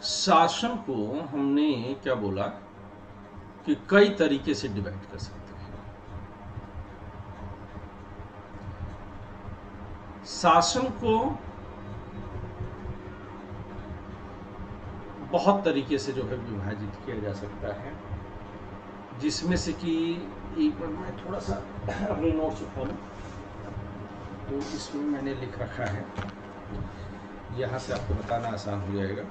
शासन को हमने क्या बोला कि कई तरीके से डिवाइड कर सकते हैं। शासन को बहुत तरीके से जो है विभाजित किया जा सकता है, जिसमें से कि एक बार मैं थोड़ा सा अपने नोट्स उठा लूँ तो इसमें मैंने लिख रखा है, यहाँ से आपको बताना आसान हो जाएगा।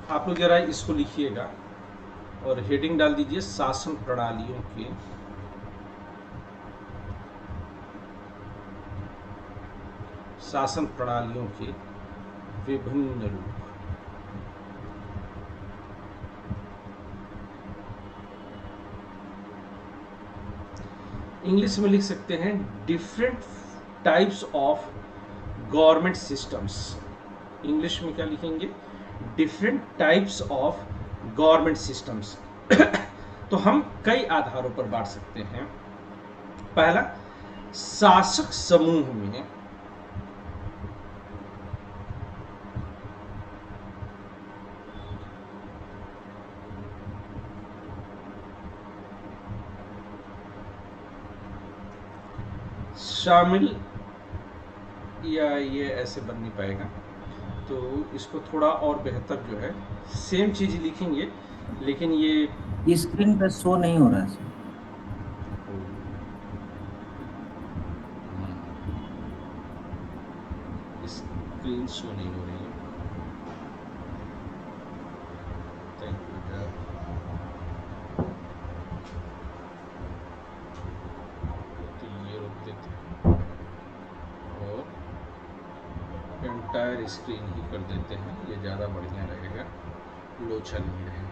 आप लोग जरा इसको लिखिएगा और हेडिंग डाल दीजिए शासन प्रणालियों के विभिन्न रूप। इंग्लिश में लिख सकते हैं different types of government systems. English में क्या लिखेंगे? Different types of government systems. तो हम कई आधारों पर बांट सकते हैं। पहला, शासक समूह में शामिल, या ये ऐसे बन नहीं पाएगा, तो इसको थोड़ा और बेहतर जो है सेम चीज लिखेंगे, लेकिन ये स्क्रीन पे शो नहीं हो रहा है सर। स्क्रीन शो नहीं हो रही है। Thank you. तो ये रोक देते हैं और एंटायर स्क्रीन ही कर देते हैं, ये ज़्यादा बढ़िया रहेगा, लोचा नहीं रहेगा।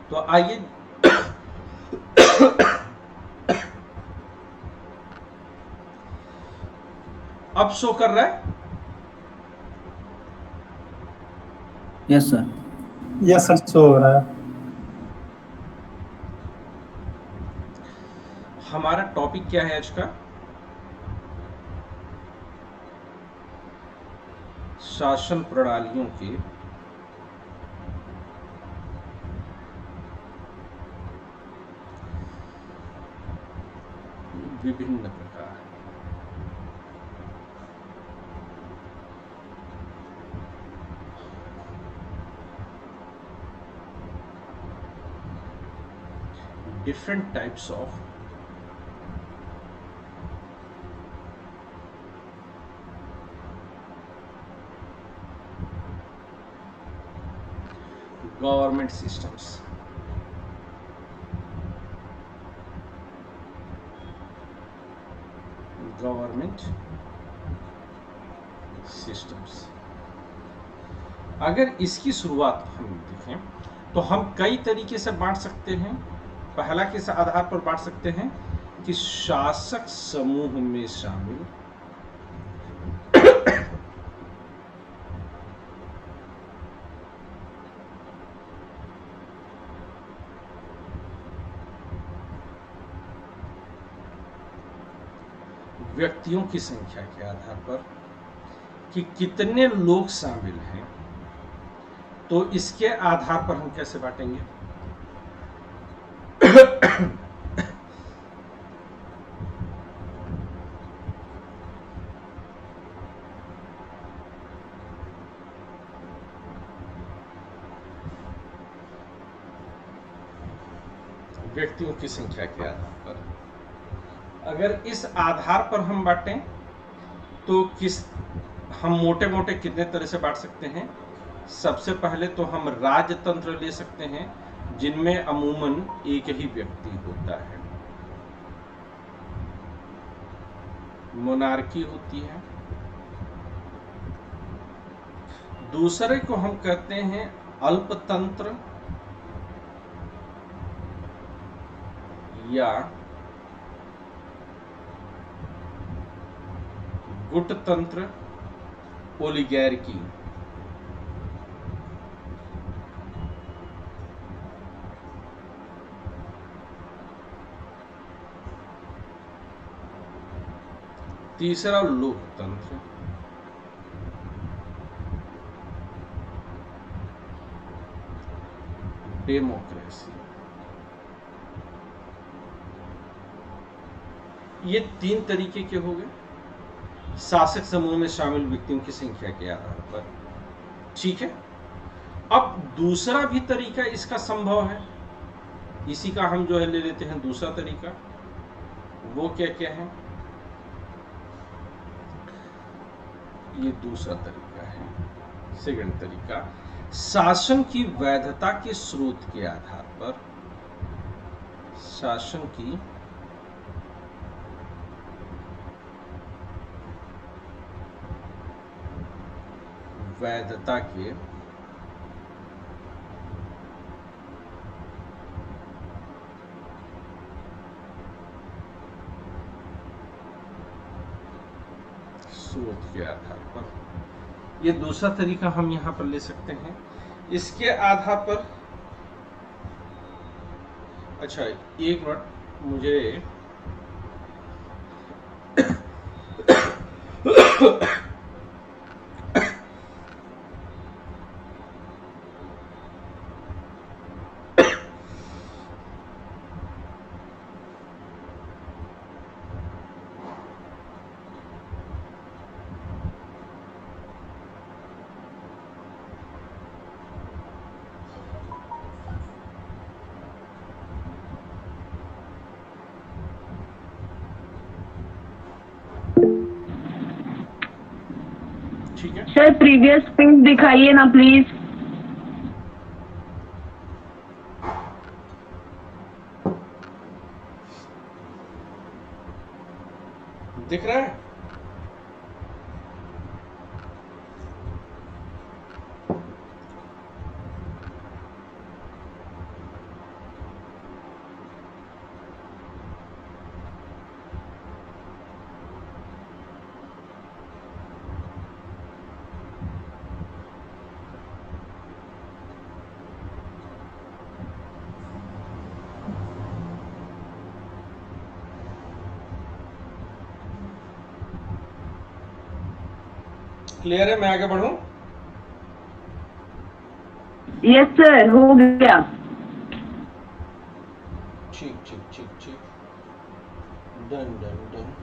तो आइए अब शो कर रहा है? Yes sir. Yes sir, show हो रहा है। हमारा टॉपिक क्या है आज का? शासन प्रणालियों के विभिन्न प्रकार। Different types of government systems. Government systems. अगर इसकी शुरुआत हम देखें तो हम कई तरीके से बांट सकते हैं। पहला किस आधार पर बांट सकते हैं कि शासक समूह में शामिल व्यक्तियों की संख्या के आधार पर कि कितने लोग शामिल हैं, तो इसके आधार पर हम कैसे बांटेंगे? व्यक्तियों की संख्या के आधार पर। अगर इस आधार पर हम बांटें तो हम मोटे मोटे कितने तरह से बांट सकते हैं? सबसे पहले तो हम राजतंत्र ले सकते हैं, जिनमें अमूमन एक ही व्यक्ति होता है, मोनार्की होती है। दूसरे को हम कहते हैं अल्पतंत्र या गुटतंत्र, ओलिगैर्की। तीसरा लोकतंत्र, डेमोक्रेसी। ये 3 तरीके के हो गए शासक समूह में शामिल व्यक्तियों की संख्या के आधार पर। ठीक है, अब दूसरा भी तरीका इसका संभव है, इसी का हम जो है ले लेते हैं दूसरा तरीका। वो क्या क्या है? ये दूसरा तरीका है, सेकंड तरीका, शासन की वैधता के स्रोत के आधार पर, शासन की वैधता के स्रोत के आधार पर। ये दूसरा तरीका हम यहां पर ले सकते हैं। इसके आधार पर, अच्छा एक मिनट, मुझे ठीक है सर प्रीवियस पेज दिखाइए ना प्लीज। दिख रहा है? क्लियर है? मैं आगे बढ़ूं? यस सर, हो गया। ठीक ठीक ठीक ठीक, डन डन डन।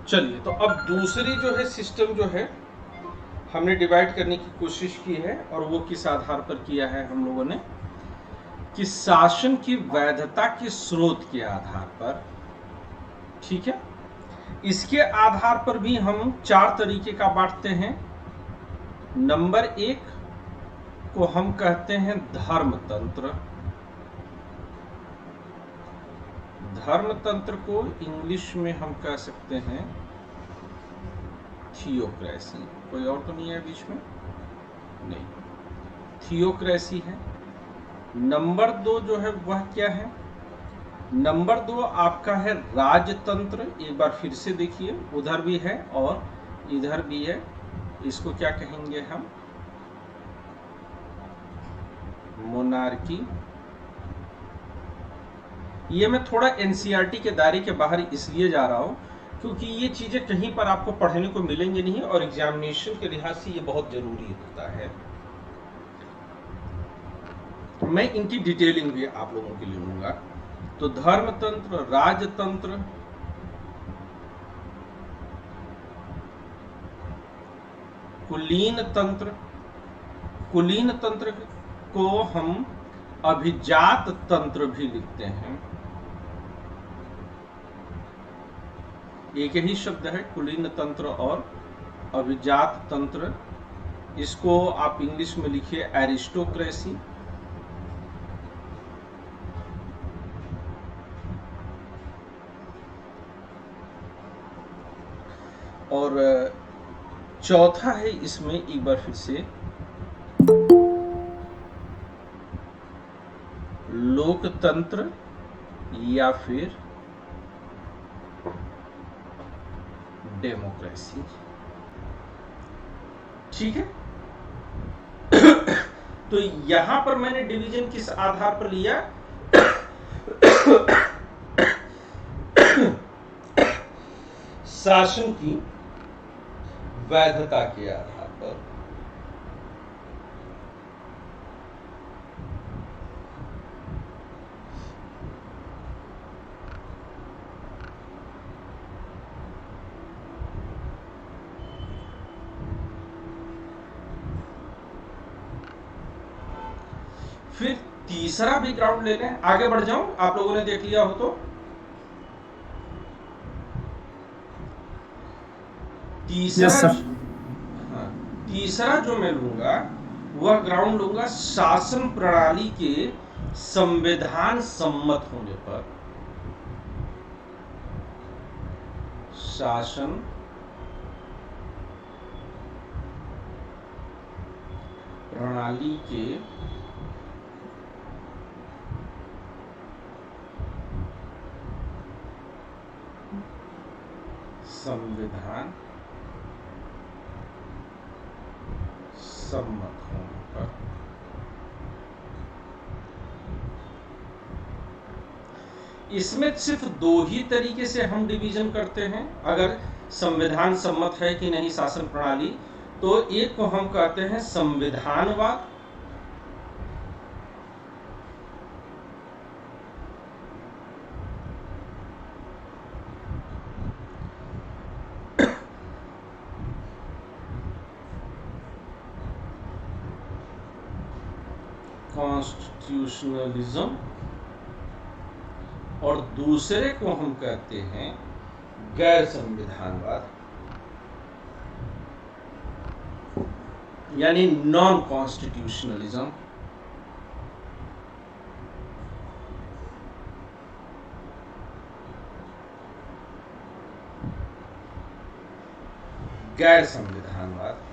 चलिए, तो अब दूसरी जो है सिस्टम जो है हमने डिवाइड करने की कोशिश की है, और वो किस आधार पर किया है हम लोगों ने, कि शासन की वैधता के स्रोत के आधार पर। ठीक है, इसके आधार पर भी हम 4 तरीके का बांटते हैं। नंबर 1 को हम कहते हैं धर्मतंत्र। धर्मतंत्र को इंग्लिश में हम कह सकते हैं थियोक्रेसी। कोई और तो नहीं है बीच में? नहीं, थियोक्रेसी है। नंबर 2 जो है वह क्या है? नंबर 2 आपका है राजतंत्र। एक बार फिर से देखिए, उधर भी है और इधर भी है। इसको क्या कहेंगे हम? मोनार्की। ये मैं थोड़ा एनसीईआरटी के दायरे के बाहर इसलिए जा रहा हूं क्योंकि ये चीजें कहीं पर आपको पढ़ने को मिलेंगी नहीं, और एग्जामिनेशन के लिहाज से ये बहुत जरूरी होता है। मैं इनकी डिटेलिंग भी आप लोगों के लिए लूंगा। तो धर्मतंत्र, राजतंत्र, कुलीन तंत्र। कुलीन तंत्र को हम अभिजात तंत्र भी लिखते हैं। एक ही शब्द है, कुलीन तंत्र और अभिजात तंत्र। इसको आप इंग्लिश में लिखिए एरिस्टोक्रेसी। और चौथा है इसमें, एक बार फिर से, लोकतंत्र या फिर डेमोक्रेसी। ठीक है। तो यहां पर मैंने डिवीजन किस आधार पर लिया? शासन की वैधता के आधार पर। फिर तीसरा भी ग्राउंड ले लें। आगे बढ़ जाऊं, आप लोगों ने देख लिया हो तो। तीसरा यस सर। हाँ, तीसरा जो मैं लूंगा वह ग्राउंड लूंगा शासन प्रणाली के संविधान सम्मत होने पर। शासन प्रणाली के संविधान सम्मत होने पर। इसमें सिर्फ दो ही तरीके से हम डिवीजन करते हैं अगर संविधान सम्मत है कि नहीं शासन प्रणाली। तो एक को हम कहते हैं संविधानवाद, कॉन्स्टिट्यूशनलिज्म, और दूसरे को हम कहते हैं गैर संविधानवाद, यानी नॉन कॉन्स्टिट्यूशनलिज्म। गैर संविधानवाद।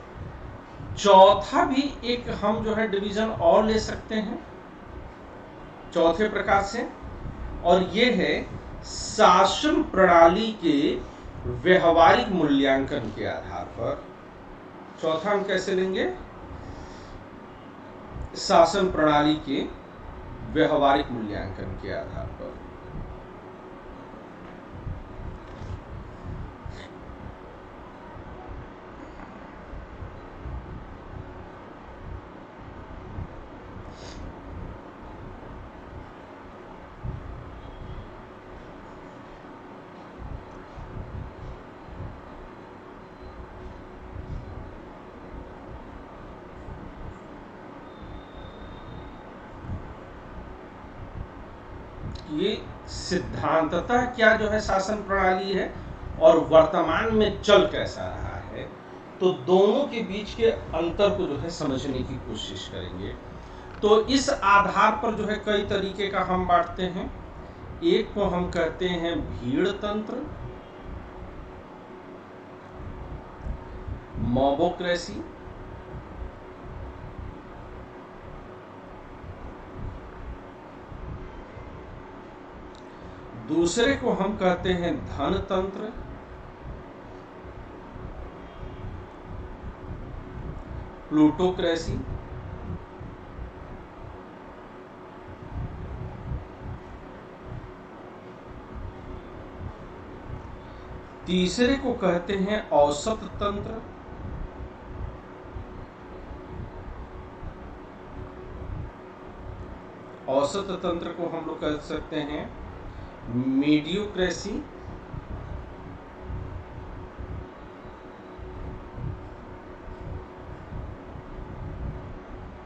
चौथा भी एक हम जो है डिवीजन और ले सकते हैं चौथे प्रकार से, और ये है शासन प्रणाली के व्यवहारिक मूल्यांकन के आधार पर। चौथा हम कैसे लेंगे? शासन प्रणाली के व्यवहारिक मूल्यांकन के आधार पर। ये सिद्धांततः क्या जो है शासन प्रणाली है और वर्तमान में चल कैसा रहा है, तो दोनों के बीच के अंतर को जो है समझने की कोशिश करेंगे। तो इस आधार पर जो है कई तरीके का हम बांटते हैं। एक को हम कहते हैं भीड़ तंत्र, मॉबोक्रेसी, दूसरे को हम कहते हैं धनतंत्र, प्लूटोक्रेसी, तीसरे को कहते हैं औसत तंत्र, औसत तंत्र को हम लोग कह सकते हैं मीडियोक्रेसी,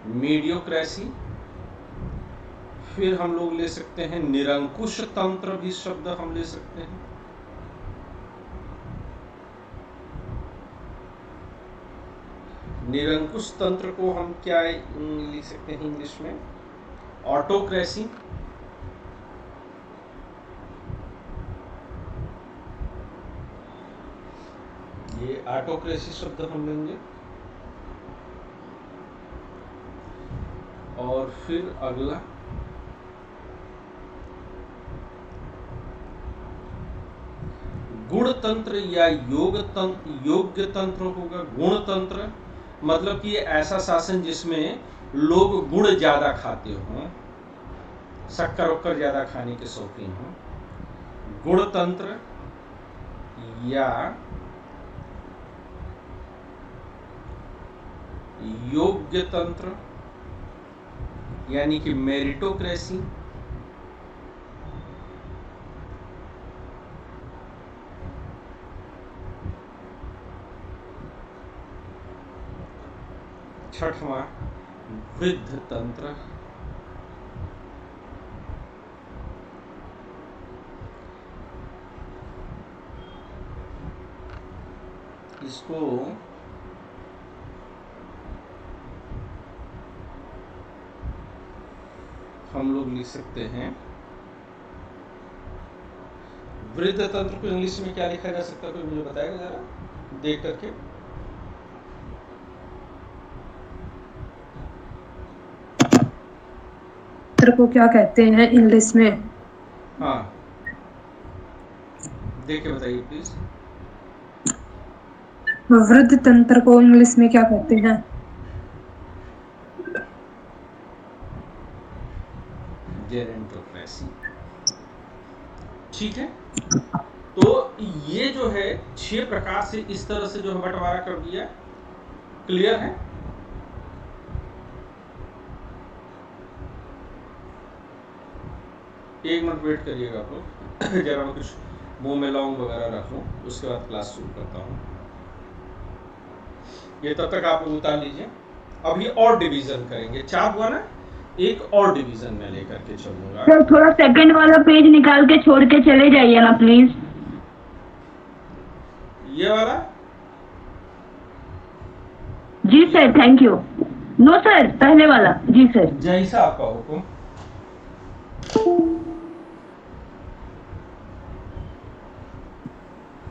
मीडियोक्रेसी। फिर हम लोग ले सकते हैं निरंकुश तंत्र, भी शब्द हम ले सकते हैं। निरंकुश तंत्र को हम क्या लिख सकते हैं इंग्लिश में? ऑटोक्रेसी। ये ऑटोक्रेसी शब्द हम लेंगे। और फिर अगला गुणतंत्र या योग्य तंत्र होगा। गुणतंत्र मतलब कि ऐसा शासन जिसमें लोग गुड़ ज्यादा खाते हों, शक्कर वक्कर ज्यादा खाने के शौकीन हों। गुणतंत्र या योग्य तंत्र यानी कि मेरिटोक्रेसी। छठवां वृद्ध तंत्र। इसको हम लोग लिख सकते हैं, वृद्ध तंत्र को इंग्लिश में क्या लिखा जा सकता है, कोई मुझे बताएगा जरा देख करके। तंत्र को क्या कहते हैं इंग्लिश में? हाँ देख के बताइए प्लीज। वृद्ध तंत्र को इंग्लिश में क्या कहते हैं? जेरेंटोक्रेसी। ठीक है, तो ये जो है 6 प्रकार से इस तरह से जो है बंटवारा कर दिया। क्लियर है? एक मिनट वेट करिएगा आप लोग, जरा मैं कुछ मुंह में लौंग वगैरह रख लूं, उसके बाद क्लास शुरू करता हूं। ये तब तक आप लोग उतार लीजिए। अभी और डिवीजन करेंगे, 4 हुआ ना, एक और डिवीजन में लेकर के चलूंगा। सर थोड़ा सेकंड वाला पेज निकाल के छोड़ के चले जाइए ना प्लीज। ये वाला? जी sir, thank you. No sir, पहले वाला। जी सर। जैसा आपका हुक्म।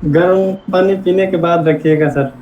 गर्म पानी पीने के बाद रखिएगा सर।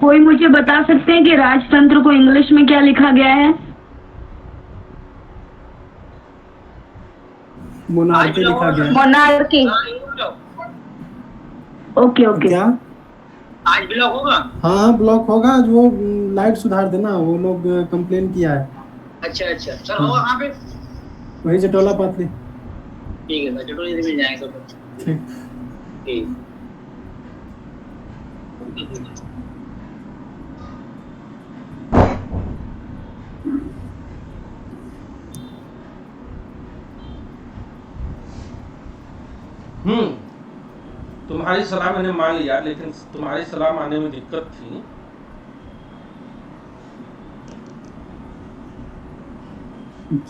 कोई मुझे बता सकते हैं कि राजतंत्र को इंग्लिश में क्या लिखा गया है? मोनार्की लिखा गया है। मोनार्की। Okay okay. क्या आज ब्लॉक होगा? हाँ ब्लॉक होगा। जो लाइट सुधार देना, वो लोग कंप्लेन किया है। अच्छा अच्छा, सर होगा कहाँ पे? वही जटोला पातली। ठीक है सर, जटोली से मिल जाएंगे सब। ठीक। ठीक। तुम्हारी सलाह मैंने मान लिया, लेकिन तुम्हारी सलाह मानने में दिक्कत थी।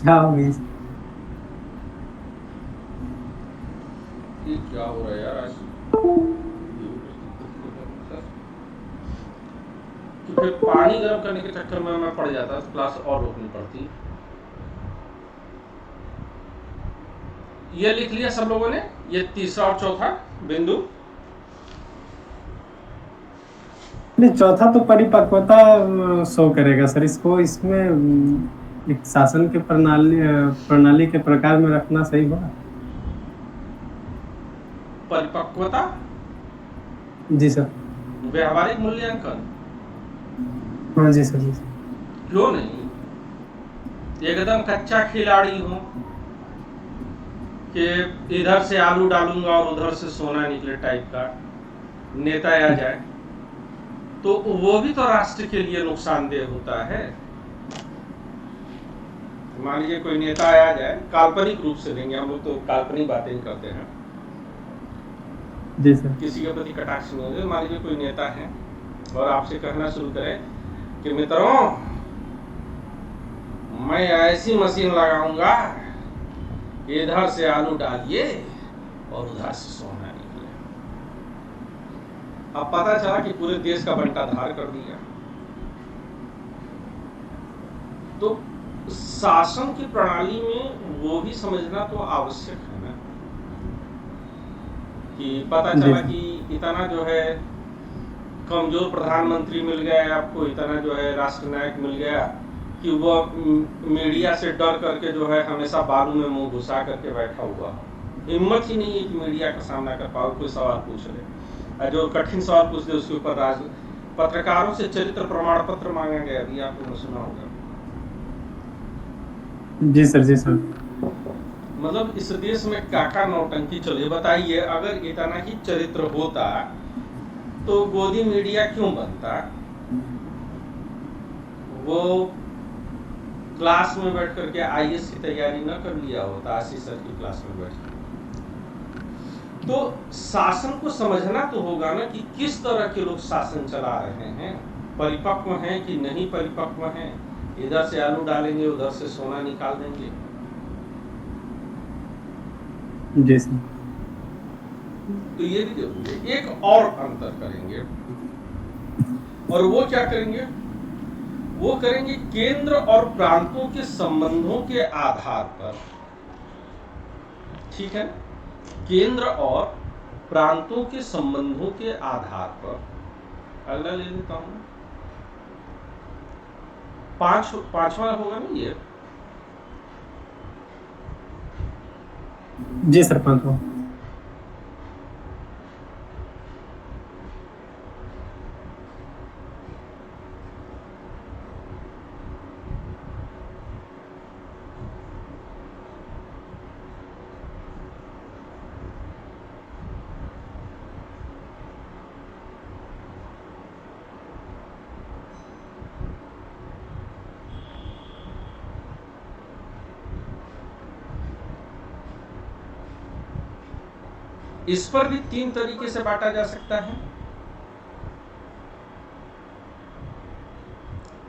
क्या हो गई? ये क्या हो रहा है यार आज? कि फिर पानी गर्म करने के चक्कर में मैं पड़ जाता, तो क्लास और रोकनी पड़ती। ये लिख लिया सब लोगों ने, ये तीसरा और चौथा बिंदु। नहीं, चौथा तो परिपक्वता शो करेगा सर। इसको इसमें एक शासन के प्रणाली के प्रकार में रखना सही होगा। परिपक्वता? जी सर। व्यवहारिक मूल्यांकन? हाँ जी सर। जी क्यों नहीं? एकदम कच्चा खिलाड़ी हो कि इधर से आलू डालूंगा और उधर से सोना निकले टाइप का नेता आ जाए, तो वो भी तो राष्ट्र के लिए नुकसानदेह होता है। मान लीजिए कोई नेता आ जाए, काल्पनिक रूप से लेंगे हम लोग, तो काल्पनिक बातें ही करते हैं, जी सर। किसी के प्रति कटाक्ष नहीं होगा। मान लीजिए कोई नेता है और आपसे कहना शुरू करे कि मित्रों, मैं ऐसी मशीन लगाऊंगा कि इधर से आलू डालिए और उधर से सोना निकले। अब पता चला कि पूरे देश का बंटाधार कर दिया। तो शासन की प्रणाली में वो भी समझना तो आवश्यक है ना, कि पता चला कि इतना जो है कमजोर प्रधानमंत्री मिल गया आपको, इतना जो है राष्ट्रनायक मिल गया कि वो मीडिया से डर करके जो है हमेशा बालू में मुंह घुसा करके बैठा हुआ, हिम्मत ही नहीं है कि मीडिया का सामना कर पाओ, कोई सवाल पूछ ले, जो कठिन सवाल पूछ दे उसके ऊपर पत्रकारों से चरित्र प्रमाण पत्र मांगा गया, अभी आपने सुना होगा। जी सर, जी सर। मतलब इस देश में काका नौटंकी चले। बताइए, अगर इतना ही चरित्र होता तो गोदी मीडिया क्यों बनता? वो क्लास में बैठ करके आईएएस की तैयारी न कर लिया होता, आशीष सर की क्लास में बैठ कर। तो शासन को समझना तो होगा ना कि किस तरह के लोग शासन चला रहे हैं, परिपक्व हैं कि नहीं परिपक्व हैं, इधर से आलू डालेंगे उधर से सोना निकाल देंगे। जी सर। तो ये भी जरूरी है। एक और अंतर करेंगे, और वो क्या करेंगे? वो करेंगे केंद्र और प्रांतों के संबंधों के आधार पर। ठीक है, केंद्र और प्रांतों के संबंधों के आधार पर। अगला ले लेता हूं, पांचवा होगा ना ये। जी सर, 5वां। इस पर भी 3 तरीके से बांटा जा सकता है।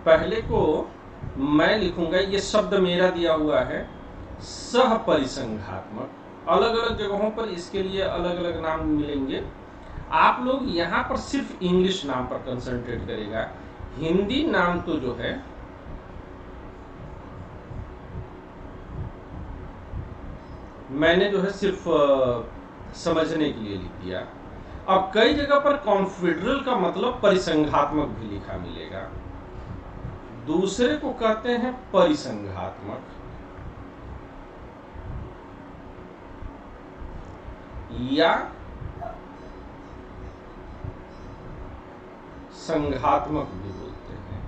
पहले को मैं लिखूंगा, ये शब्द मेरा दिया हुआ है, सह परिसंघात्मक। अलग अलग जगहों पर इसके लिए अलग अलग नाम मिलेंगे। आप लोग यहां पर सिर्फ इंग्लिश नाम पर कंसंट्रेट करेगा। हिंदी नाम तो जो है मैंने जो है सिर्फ समझने के लिए लिख दिया। अब कई जगह पर कॉन्फेडरल का मतलब परिसंघात्मक भी लिखा मिलेगा। दूसरे को कहते हैं परिसंघात्मक या संघात्मक भी बोलते हैं।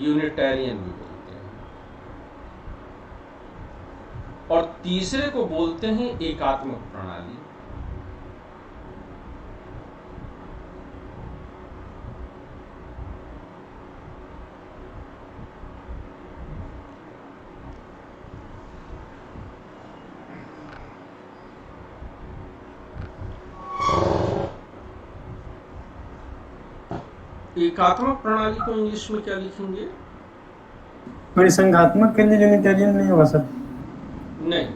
यूनिटेरियन भी बोलते हैं। और तीसरे को बोलते हैं एकात्मक प्रणाली। एकात्मक प्रणाली को इंग्लिश में क्या लिखेंगे? परिसंघात्मक के लिए यूनिटेरियन नहीं होगा सर? नहीं,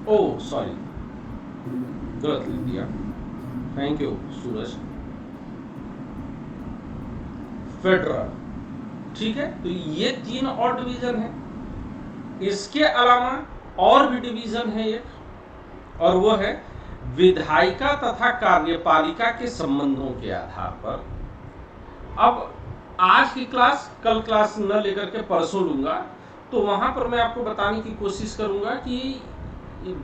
ओ सॉरी, गलत लिख दिया। Thank you Suraj. फेडरल, ठीक है। तो ये 3 और डिवीजन है। इसके अलावा और भी डिवीजन है एक, और वो है विधायिका तथा कार्यपालिका के संबंधों के आधार पर। अब आज की क्लास कल क्लास न लेकर के परसों लूंगा, तो वहां पर मैं आपको बताने की कोशिश करूंगा कि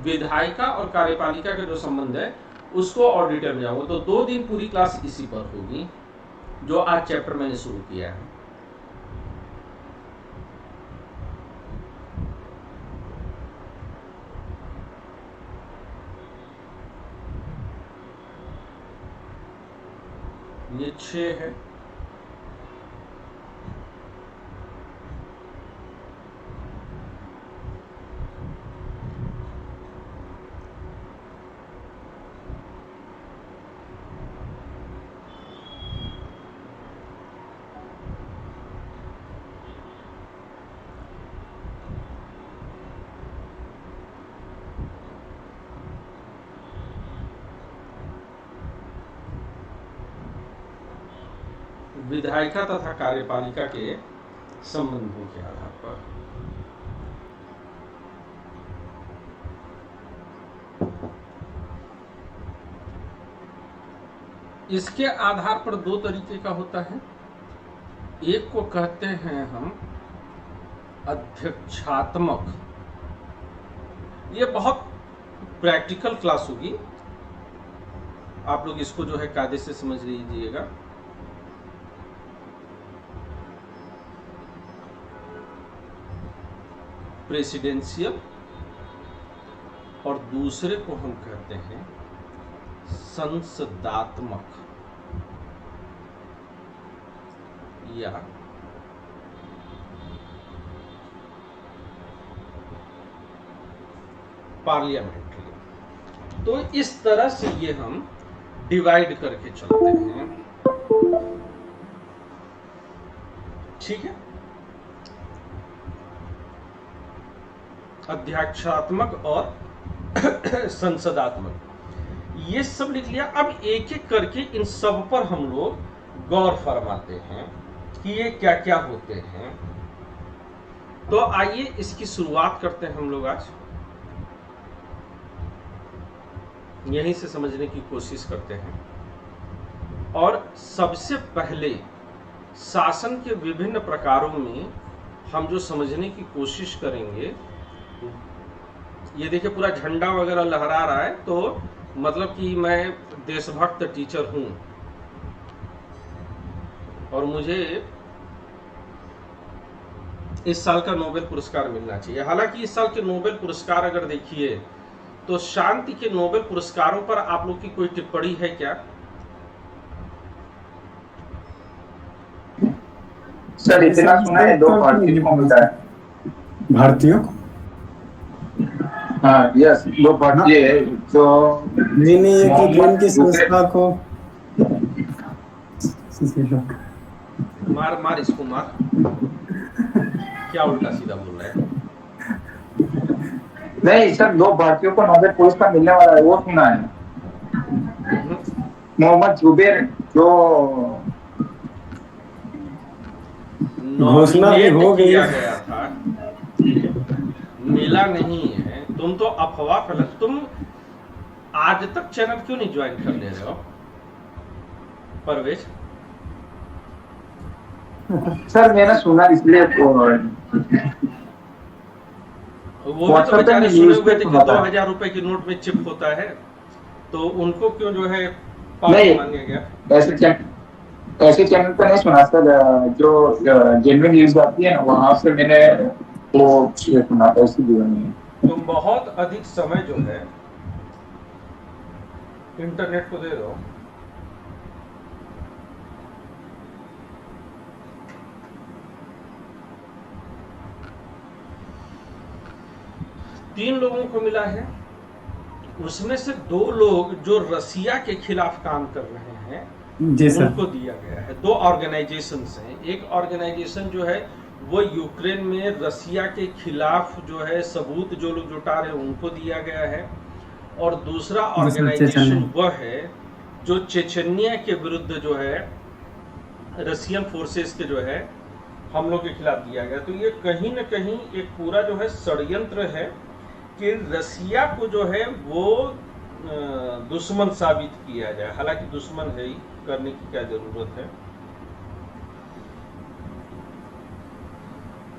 विधायिका और कार्यपालिका का जो संबंध है उसको और डिटेल में जाऊंगा। तो 2 दिन पूरी क्लास इसी पर होगी, जो आज चैप्टर मैंने शुरू किया है। ये 6 है, विधायिका तथा कार्यपालिका के संबंधों के आधार पर। इसके आधार पर दो तरीके का होता है। एक को कहते हैं हम अध्यक्षात्मक, ये बहुत प्रैक्टिकल क्लास होगी, आप लोग इसको जो है कायदे से समझ लीजिएगा। प्रेसिडेंशियल, और दूसरे को हम कहते हैं संसदात्मक या पार्लियामेंट्री। तो इस तरह से ये हम डिवाइड करके चलते हैं, ठीक है। अध्यक्षात्मक और संसदात्मक, ये सब लिख लिया। अब एक एक करके इन सब पर हम लोग गौर फरमाते हैं कि ये क्या क्या होते हैं। तो आइए इसकी शुरुआत करते हैं हम लोग आज, यहीं से समझने की कोशिश करते हैं। और सबसे पहले शासन के विभिन्न प्रकारों में हम जो समझने की कोशिश करेंगे, ये देखिए पूरा झंडा वगैरह लहरा रहा है, तो मतलब कि मैं देशभक्त टीचर हूं और मुझे इस साल का नोबेल पुरस्कार मिलना चाहिए। हालांकि इस साल के नोबेल पुरस्कार अगर देखिए तो शांति के नोबेल पुरस्कारों पर आप लोग की कोई टिप्पणी है क्या? सर इतना सुना है, 2 भारतीयों को मिलता है। भारतीयों? हाँ यस, 2 भारतीय है तो नहीं, ये कि की संस्था को मार इसको मार, क्या उल्टा सीधा बोल रहा है? नहीं सर, 2 भारतीयों को नोबेल पुरस्कार मिलने वाला है, वो सुना है। मोहम्मद जुबैर जो घोषणा भी हो गई गया था, मिला नहीं है। तुम तो अफवाह फैला, तुम आज तक चैनल क्यों नहीं ज्वाइन कर ले रहे हो परवेज? सर मैंने सुना इसलिए वो भी तो बेचारे सुने हुए थे कि 2000 रुपए की नोट में चिप होता है, तो उनको क्यों जो है नहीं मांगे गया? ऐसे चैनल पर नहीं सुना सर, जो जेन्युइन न्यूज आती है ना, वहां से मैंने वो सुना था, इसीलिए नहीं। तुम बहुत अधिक समय जो है इंटरनेट को दे रहे हो। तीन लोगों को मिला है, उसमें से 2 लोग जो रसिया के खिलाफ काम कर रहे हैं उनको दिया गया है। 2 ऑर्गेनाइजेशंस हैं। एक ऑर्गेनाइजेशन जो है वो यूक्रेन में रसिया के खिलाफ जो है सबूत जो लोग जुटा रहे हैं उनको दिया गया है, और दूसरा ऑर्गेनाइजेशन वह है जो चेचन्या के विरुद्ध जो है रसियन फोर्सेस के जो है हमलों के खिलाफ दिया गया। तो ये कहीं न कहीं एक पूरा जो है षड्यंत्र है कि रसिया को जो है वो दुश्मन साबित किया जाए। हालांकि दुश्मन है ही, करने की क्या जरूरत है।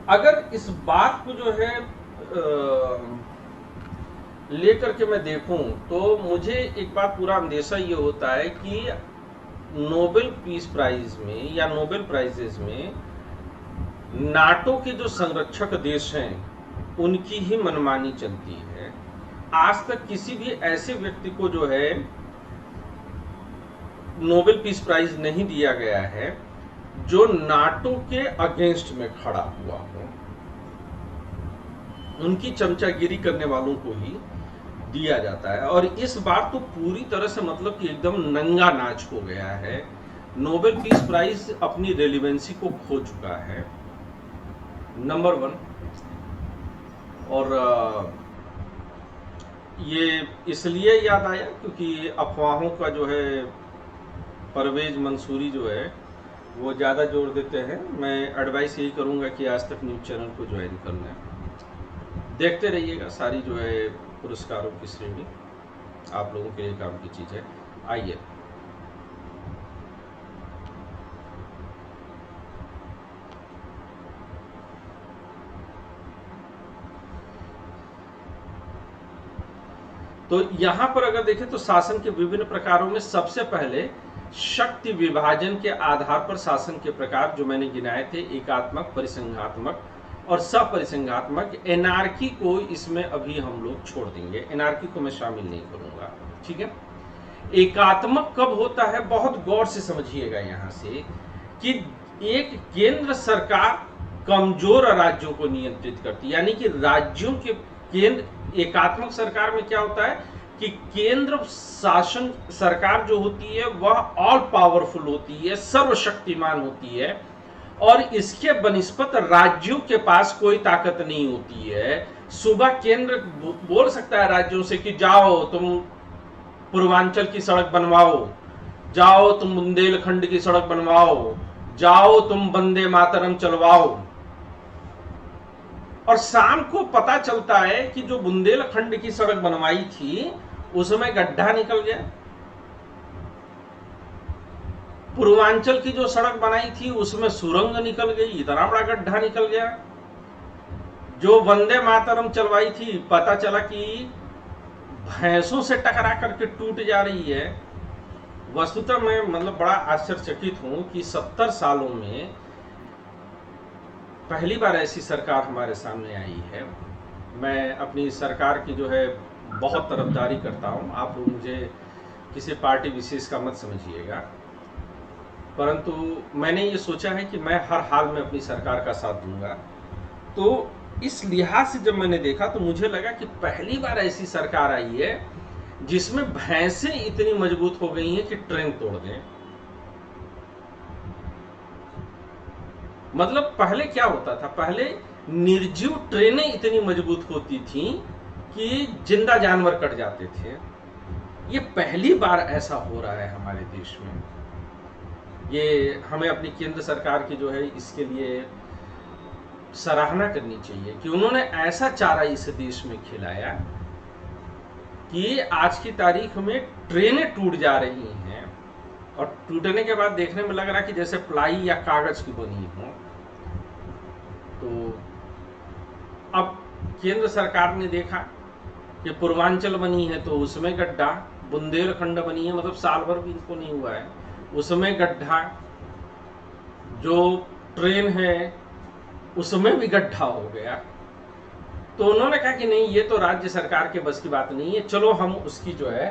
अगर इस बात को जो है लेकर के मैं देखूं तो मुझे एक बात पूरा अंदेशा ये होता है कि नोबेल पीस प्राइज में या नोबेल प्राइजेस में नाटो के जो संरक्षक देश हैं उनकी ही मनमानी चलती है। आज तक किसी भी ऐसे व्यक्ति को जो है नोबेल पीस प्राइज नहीं दिया गया है जो नाटो के अगेंस्ट में खड़ा हुआ हो। उनकी चमचागिरी करने वालों को ही दिया जाता है, और इस बार तो पूरी तरह से मतलब कि एकदम नंगा नाच हो गया है। नोबेल पीस प्राइज अपनी रेलिवेंसी को खो चुका है, नंबर 1। और ये इसलिए याद आया क्योंकि अफवाहों का जो है परवेज मंसूरी जो है वो ज़्यादा जोर देते हैं। मैं एडवाइस यही करूँगा कि आज तक न्यूज़ चैनल को ज्वाइन कर लें, देखते रहिएगा। सारी जो है पुरस्कारों की श्रेणी आप लोगों के लिए काम की चीज़ है। आइए, तो यहां पर अगर देखें तो शासन के विभिन्न प्रकारों में सबसे पहले शक्ति विभाजन के आधार पर शासन के प्रकार जो मैंने गिनाए थे, एकात्मक, परिसंघात्मक और सपरिसंघात्मक। एनार्की को इसमें अभी हम लोग छोड़ देंगे, एनार्की को मैं शामिल नहीं करूंगा, ठीक है। एकात्मक कब होता है, बहुत गौर से समझिएगा यहां से, कि एक केंद्र सरकार कमजोर राज्यों को नियंत्रित करती है, यानी कि राज्यों के केंद्र। एकात्मक सरकार में क्या होता है कि केंद्र शासन सरकार जो होती है वह ऑल पावरफुल होती है, सर्वशक्तिमान होती है, और इसके बनिस्पत राज्यों के पास कोई ताकत नहीं होती है। सुबह केंद्र बोल सकता है राज्यों से कि जाओ तुम पूर्वांचल की सड़क बनवाओ, जाओ तुम बुंदेलखंड की सड़क बनवाओ, जाओ तुम वंदे मातरम चलवाओ, और शाम को पता चलता है कि जो बुंदेलखंड की सड़क बनवाई थी उसमें गड्ढा निकल गया, पूर्वांचल की जो सड़क बनाई थी उसमें सुरंग निकल गई, इतना बड़ा गड्ढा निकल गया। जो वंदे मातरम चलवाई थी पता चला कि भैंसों से टकरा करके टूट जा रही है। वस्तुतः मैं मतलब बड़ा आश्चर्यचकित हूं कि 70 सालों में पहली बार ऐसी सरकार हमारे सामने आई है। मैं अपनी सरकार की जो है बहुत तरफदारी करता हूं, आप लोग मुझे किसी पार्टी विशेष का मत समझिएगा, परंतु मैंने ये सोचा है कि मैं हर हाल में अपनी सरकार का साथ दूंगा। तो इस लिहाज से जब मैंने देखा तो मुझे लगा कि पहली बार ऐसी सरकार आई है जिसमें भैंसें इतनी मजबूत हो गई हैं कि ट्रेन तोड़ दें। मतलब पहले क्या होता था, पहले निर्जीव ट्रेनें इतनी मजबूत होती थी कि जिंदा जानवर कट जाते थे। ये पहली बार ऐसा हो रहा है हमारे देश में। ये हमें अपनी केंद्र सरकार की जो है इसके लिए सराहना करनी चाहिए कि उन्होंने ऐसा चारा इस देश में खिलाया कि आज की तारीख में ट्रेनें टूट जा रही हैं, और टूटने के बाद देखने में लग रहा है कि जैसे प्लाई या कागज की बनी हो। तो अब केंद्र सरकार ने देखा कि पूर्वांचल बनी है तो उसमें गड्ढा, बुंदेलखंड बनी है मतलब साल भर भी इनको नहीं हुआ है, उसमें गड्ढा, जो ट्रेन है उसमें भी गड्ढा हो गया। तो उन्होंने कहा कि नहीं, ये तो राज्य सरकार के बस की बात नहीं है, चलो हम उसकी जो है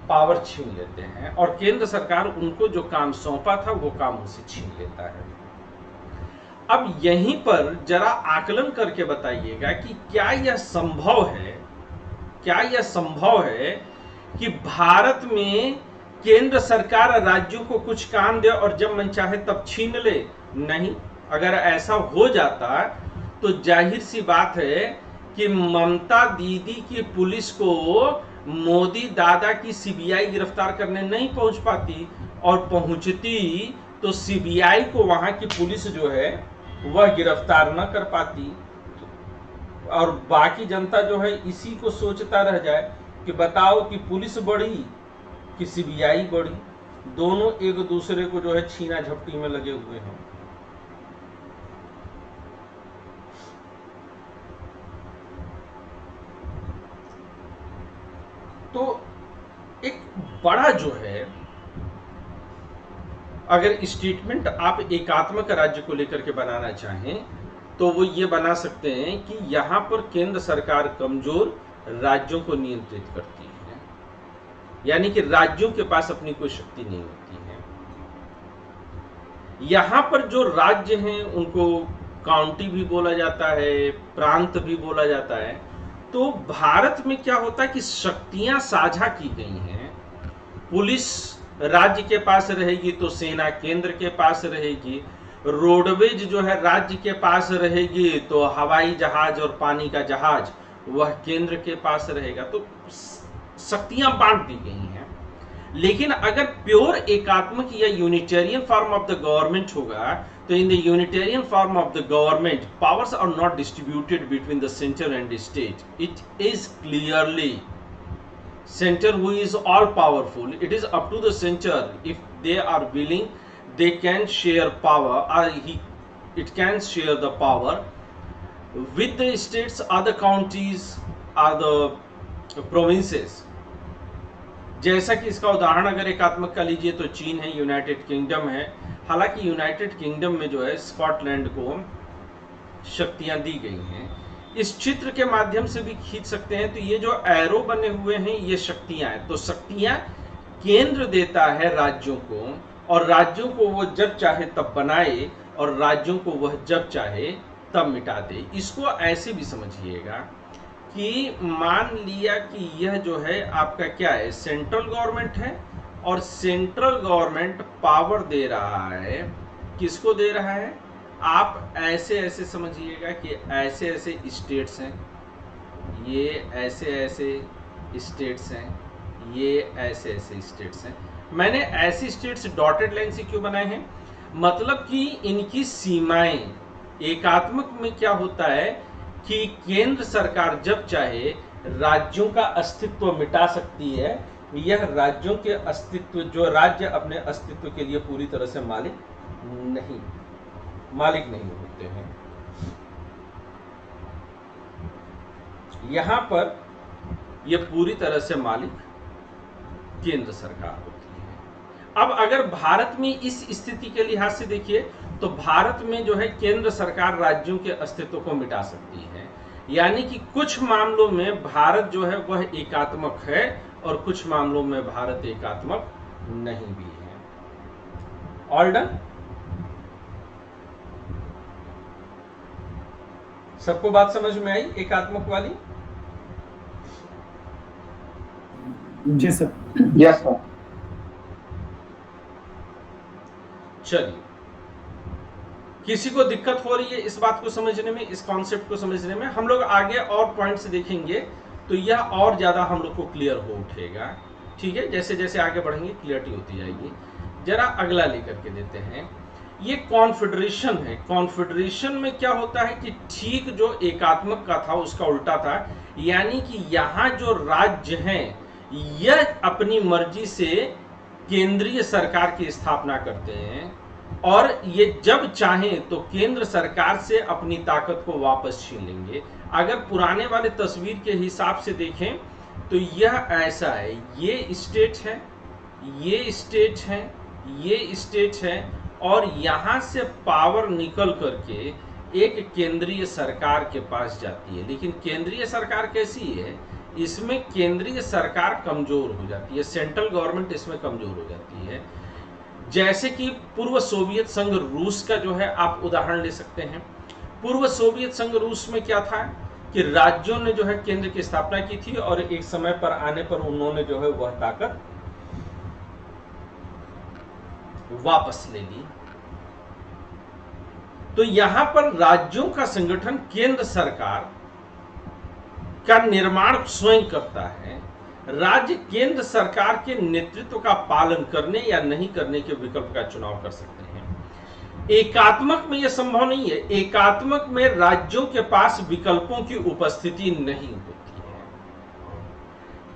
पावर छीन लेते हैं, और केंद्र सरकार उनको जो काम सौंपा था वो काम उनसे छीन लेता है। अब यहीं पर जरा आकलन करके बताइएगा कि क्या यह संभव है कि भारत में केंद्र सरकार राज्यों को कुछ काम दे और जब मन चाहे तब छीन ले? नहीं। अगर ऐसा हो जाता तो जाहिर सी बात है कि ममता दीदी की पुलिस को मोदी दादा की सीबीआई गिरफ्तार करने नहीं पहुंच पाती, और पहुंचती तो सीबीआई को वहां की पुलिस जो है वह गिरफ्तार न कर पाती, और बाकी जनता जो है इसी को सोचता रह जाए कि बताओ कि पुलिस बढ़ी कि सीबीआई बढ़ी, दोनों एक दूसरे को जो है छीना झपटी में लगे हुए हैं। तो एक बड़ा जो है अगर स्टेटमेंट आप एकात्मक राज्य को लेकर के बनाना चाहें तो वो ये बना सकते हैं कि यहां पर केंद्र सरकार कमजोर राज्यों को नियंत्रित करती है, यानी कि राज्यों के पास अपनी कोई शक्ति नहीं होती है। यहां पर जो राज्य हैं उनको काउंटी भी बोला जाता है, प्रांत भी बोला जाता है। तो भारत में क्या होता है कि शक्तियां साझा की गई हैं। पुलिस राज्य के पास रहेगी तो सेना केंद्र के पास रहेगी, रोडवेज जो है राज्य के पास रहेगी तो हवाई जहाज और पानी का जहाज वह केंद्र के पास रहेगा। तो शक्तियां बांट दी गई हैं, लेकिन अगर प्योर एकात्मक या unitarian form of the government होगा, तो in the unitarian form of the government powers are not distributed between the centre and state. It is clearly center who is all powerful. It is up to the center. If they are willing, they can share power, or it can share the power with the states or the counties or the provinces. जैसा कि इसका उदाहरण अगर एकात्मक का लीजिए तो चीन है, यूनाइटेड किंगडम है. हालांकि यूनाइटेड किंगडम में जो है स्कॉटलैंड को शक्तियां दी गई हैं. इस चित्र के माध्यम से भी खींच सकते हैं. तो ये जो एरो बने हुए हैं ये शक्तियां हैं. तो शक्तियां केंद्र देता है राज्यों को, और राज्यों को वो जब चाहे तब बनाए और राज्यों को वह जब चाहे तब मिटा दे. इसको ऐसे भी समझिएगा कि मान लिया कि यह जो है आपका क्या है, सेंट्रल गवर्नमेंट है, और सेंट्रल गवर्नमेंट पावर दे रहा है. किसको दे रहा है? आप ऐसे ऐसे समझिएगा कि ऐसे ऐसे स्टेट्स हैं, ये ऐसे ऐसे स्टेट्स हैं, ये ऐसे ऐसे स्टेट्स हैं. मैंने ऐसे स्टेट्स डॉटेड लाइन से क्यों बनाए हैं? मतलब कि इनकी सीमाएं, एकात्मक में क्या होता है कि केंद्र सरकार जब चाहे राज्यों का अस्तित्व मिटा सकती है. यह राज्यों के अस्तित्व, जो राज्य अपने अस्तित्व के लिए पूरी तरह से मालिक नहीं होते हैं. यहां पर यह पूरी तरह से मालिक केंद्र सरकार होती है. अब अगर भारत में इस स्थिति के लिहाज से देखिए तो भारत में जो है केंद्र सरकार राज्यों के अस्तित्व को मिटा सकती है. यानी कि कुछ मामलों में भारत जो है वह एकात्मक है और कुछ मामलों में भारत एकात्मक नहीं भी है. All done? सबको बात समझ में आई एकात्मक वाली? जी सर. Yes sir. चलिए, किसी को दिक्कत हो रही है इस बात को समझने में, इस कॉन्सेप्ट को समझने में? हम लोग आगे और पॉइंट्स देखेंगे तो यह और ज्यादा हम लोग को क्लियर हो उठेगा. ठीक है, जैसे जैसे आगे बढ़ेंगे क्लियरिटी होती जाएगी. जरा अगला लेकर के देते हैं. ये कॉन्फेडरेशन है. कॉन्फेडरेशन में क्या होता है कि ठीक जो एकात्मक का था उसका उल्टा था. यानी कि यहाँ जो राज्य हैं यह अपनी मर्जी से केंद्रीय सरकार की स्थापना करते हैं, और ये जब चाहें तो केंद्र सरकार से अपनी ताकत को वापस छीन लेंगे. अगर पुराने वाले तस्वीर के हिसाब से देखें तो यह ऐसा है, ये स्टेट है, ये स्टेट है, ये स्टेट है, और यहां से पावर निकल करके एक केंद्रीय सरकार के पास जाती है. लेकिन केंद्रीय सरकार कैसी है? इसमें केंद्रीय सरकार कमजोर हो जाती है, सेंट्रल गवर्नमेंट इसमें कमजोर हो जाती है. जैसे कि पूर्व सोवियत संघ रूस का जो है आप उदाहरण ले सकते हैं. पूर्व सोवियत संघ रूस में क्या था कि राज्यों ने जो है केंद्र की स्थापना की थी, और एक समय पर आने पर उन्होंने जो है वह ताकत वापस ले ली. तो यहां पर राज्यों का संगठन केंद्र सरकार का निर्माण स्वयं करता है. राज्य केंद्र सरकार के नेतृत्व का पालन करने या नहीं करने के विकल्प का चुनाव कर सकते हैं. एकात्मक में यह संभव नहीं है. एकात्मक में राज्यों के पास विकल्पों की उपस्थिति नहीं होती है.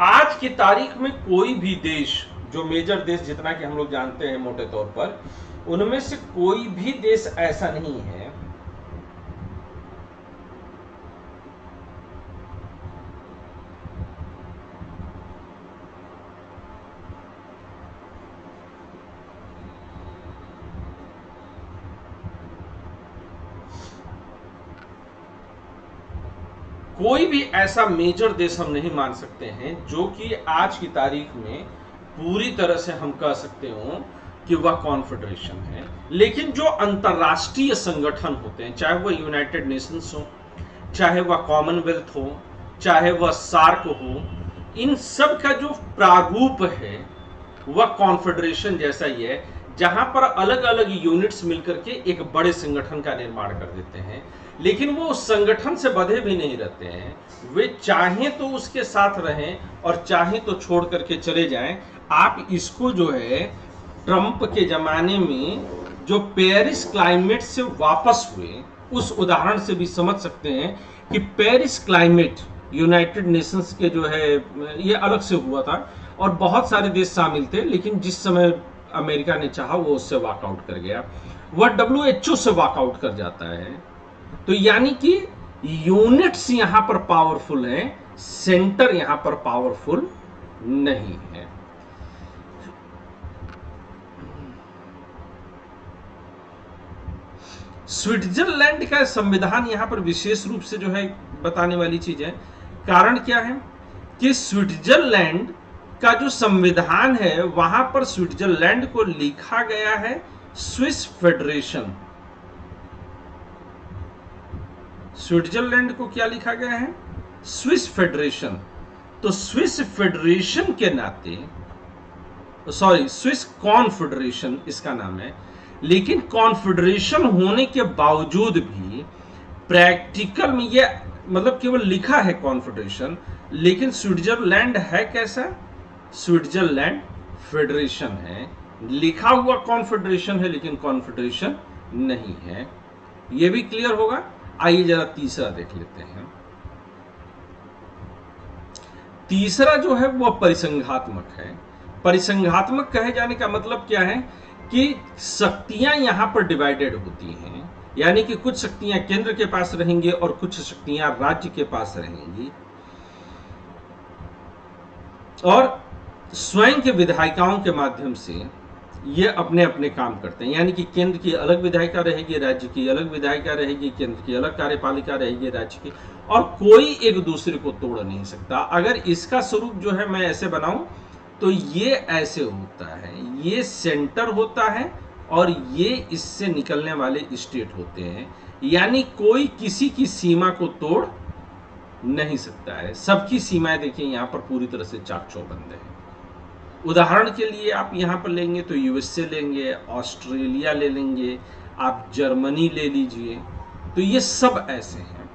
आज की तारीख में कोई भी देश, जो मेजर देश जितना कि हम लोग जानते हैं मोटे तौर पर, उनमें से कोई भी देश ऐसा नहीं है कोई भी ऐसा मेजर देश हम नहीं मान सकते हैं जो कि आज की तारीख में पूरी तरह से हम कह सकते हो कि वह कॉन्फेडरेशन है. लेकिन जो अंतरराष्ट्रीय संगठन होते हैं, चाहे वह यूनाइटेड नेशंस हो, चाहे वह कॉमनवेल्थ हो, चाहे वह सार्क हो, इन सब का जो प्रारूप है वह कॉन्फेडरेशन जैसा ही है, जहां पर अलग अलग यूनिट्स मिलकर के एक बड़े संगठन का निर्माण कर देते हैं. लेकिन वो उस संगठन से बंधे भी नहीं रहते हैं. वे चाहें तो उसके साथ रहें और चाहें तो छोड़ करके चले जाएं. आप इसको जो है ट्रंप के जमाने में जो पेरिस क्लाइमेट से वापस हुए उस उदाहरण से भी समझ सकते हैं कि पेरिस क्लाइमेट यूनाइटेड नेशंस के जो है ये अलग से हुआ था और बहुत सारे देश शामिल थे, लेकिन जिस समय अमेरिका ने चाहा वो उससे वॉकआउट कर गया, वह WHO से वॉकआउट कर जाता है। तो यानी कि यूनिट्स यहां पर पावरफुल हैं, सेंटर यहां पर पावरफुल नहीं है। स्विट्जरलैंड का संविधान यहां पर विशेष रूप से जो है बताने वाली चीज है। कारण क्या है कि स्विट्जरलैंड का जो संविधान है वहां पर स्विट्जरलैंड को लिखा गया है स्विस फेडरेशन। स्विट्जरलैंड को क्या लिखा गया है? Swiss federation. तो स्विस फेडरेशन के नाते, सॉरी स्विस कॉन्फेडरेशन इसका नाम है, लेकिन कॉन्फेडरेशन होने के बावजूद भी प्रैक्टिकल में ये मतलब केवल लिखा है कॉन्फेडरेशन, लेकिन स्विट्जरलैंड है कैसा? स्विट्जरलैंड फेडरेशन है, लिखा हुआ कॉन्फेडरेशन है लेकिन कॉन्फेडरेशन नहीं है। ये भी क्लियर होगा। आइए जरा तीसरा देख लेते हैं। तीसरा जो है वह परिसंघात्मक है। परिसंघात्मक कहे जाने का मतलब क्या है कि शक्तियां यहां पर डिवाइडेड होती हैं, यानी कि कुछ शक्तियां केंद्र के पास रहेंगी और कुछ शक्तियां राज्य के पास रहेंगी, और स्वयं के विधायिकाओं के माध्यम से ये अपने अपने काम करते हैं। यानी कि केंद्र की अलग विधायिका रहेगी, राज्य की अलग विधायिका रहेगी, केंद्र की अलग कार्यपालिका रहेगी, राज्य की, और कोई एक दूसरे को तोड़ नहीं सकता। अगर इसका स्वरूप जो है मैं ऐसे बनाऊं तो ये ऐसे होता है, ये सेंटर होता है और ये इससे निकलने वाले स्टेट होते हैं, यानी कोई किसी की सीमा को तोड़ नहीं सकता है। सबकी सीमाएं देखिए यहां पर पूरी तरह से चाक चौबंद है। उदाहरण के लिए आप यहां पर लेंगे तो यूएसए लेंगे, ऑस्ट्रेलिया ले लेंगे, आप जर्मनी ले लीजिए, तो ये सब ऐसे हैं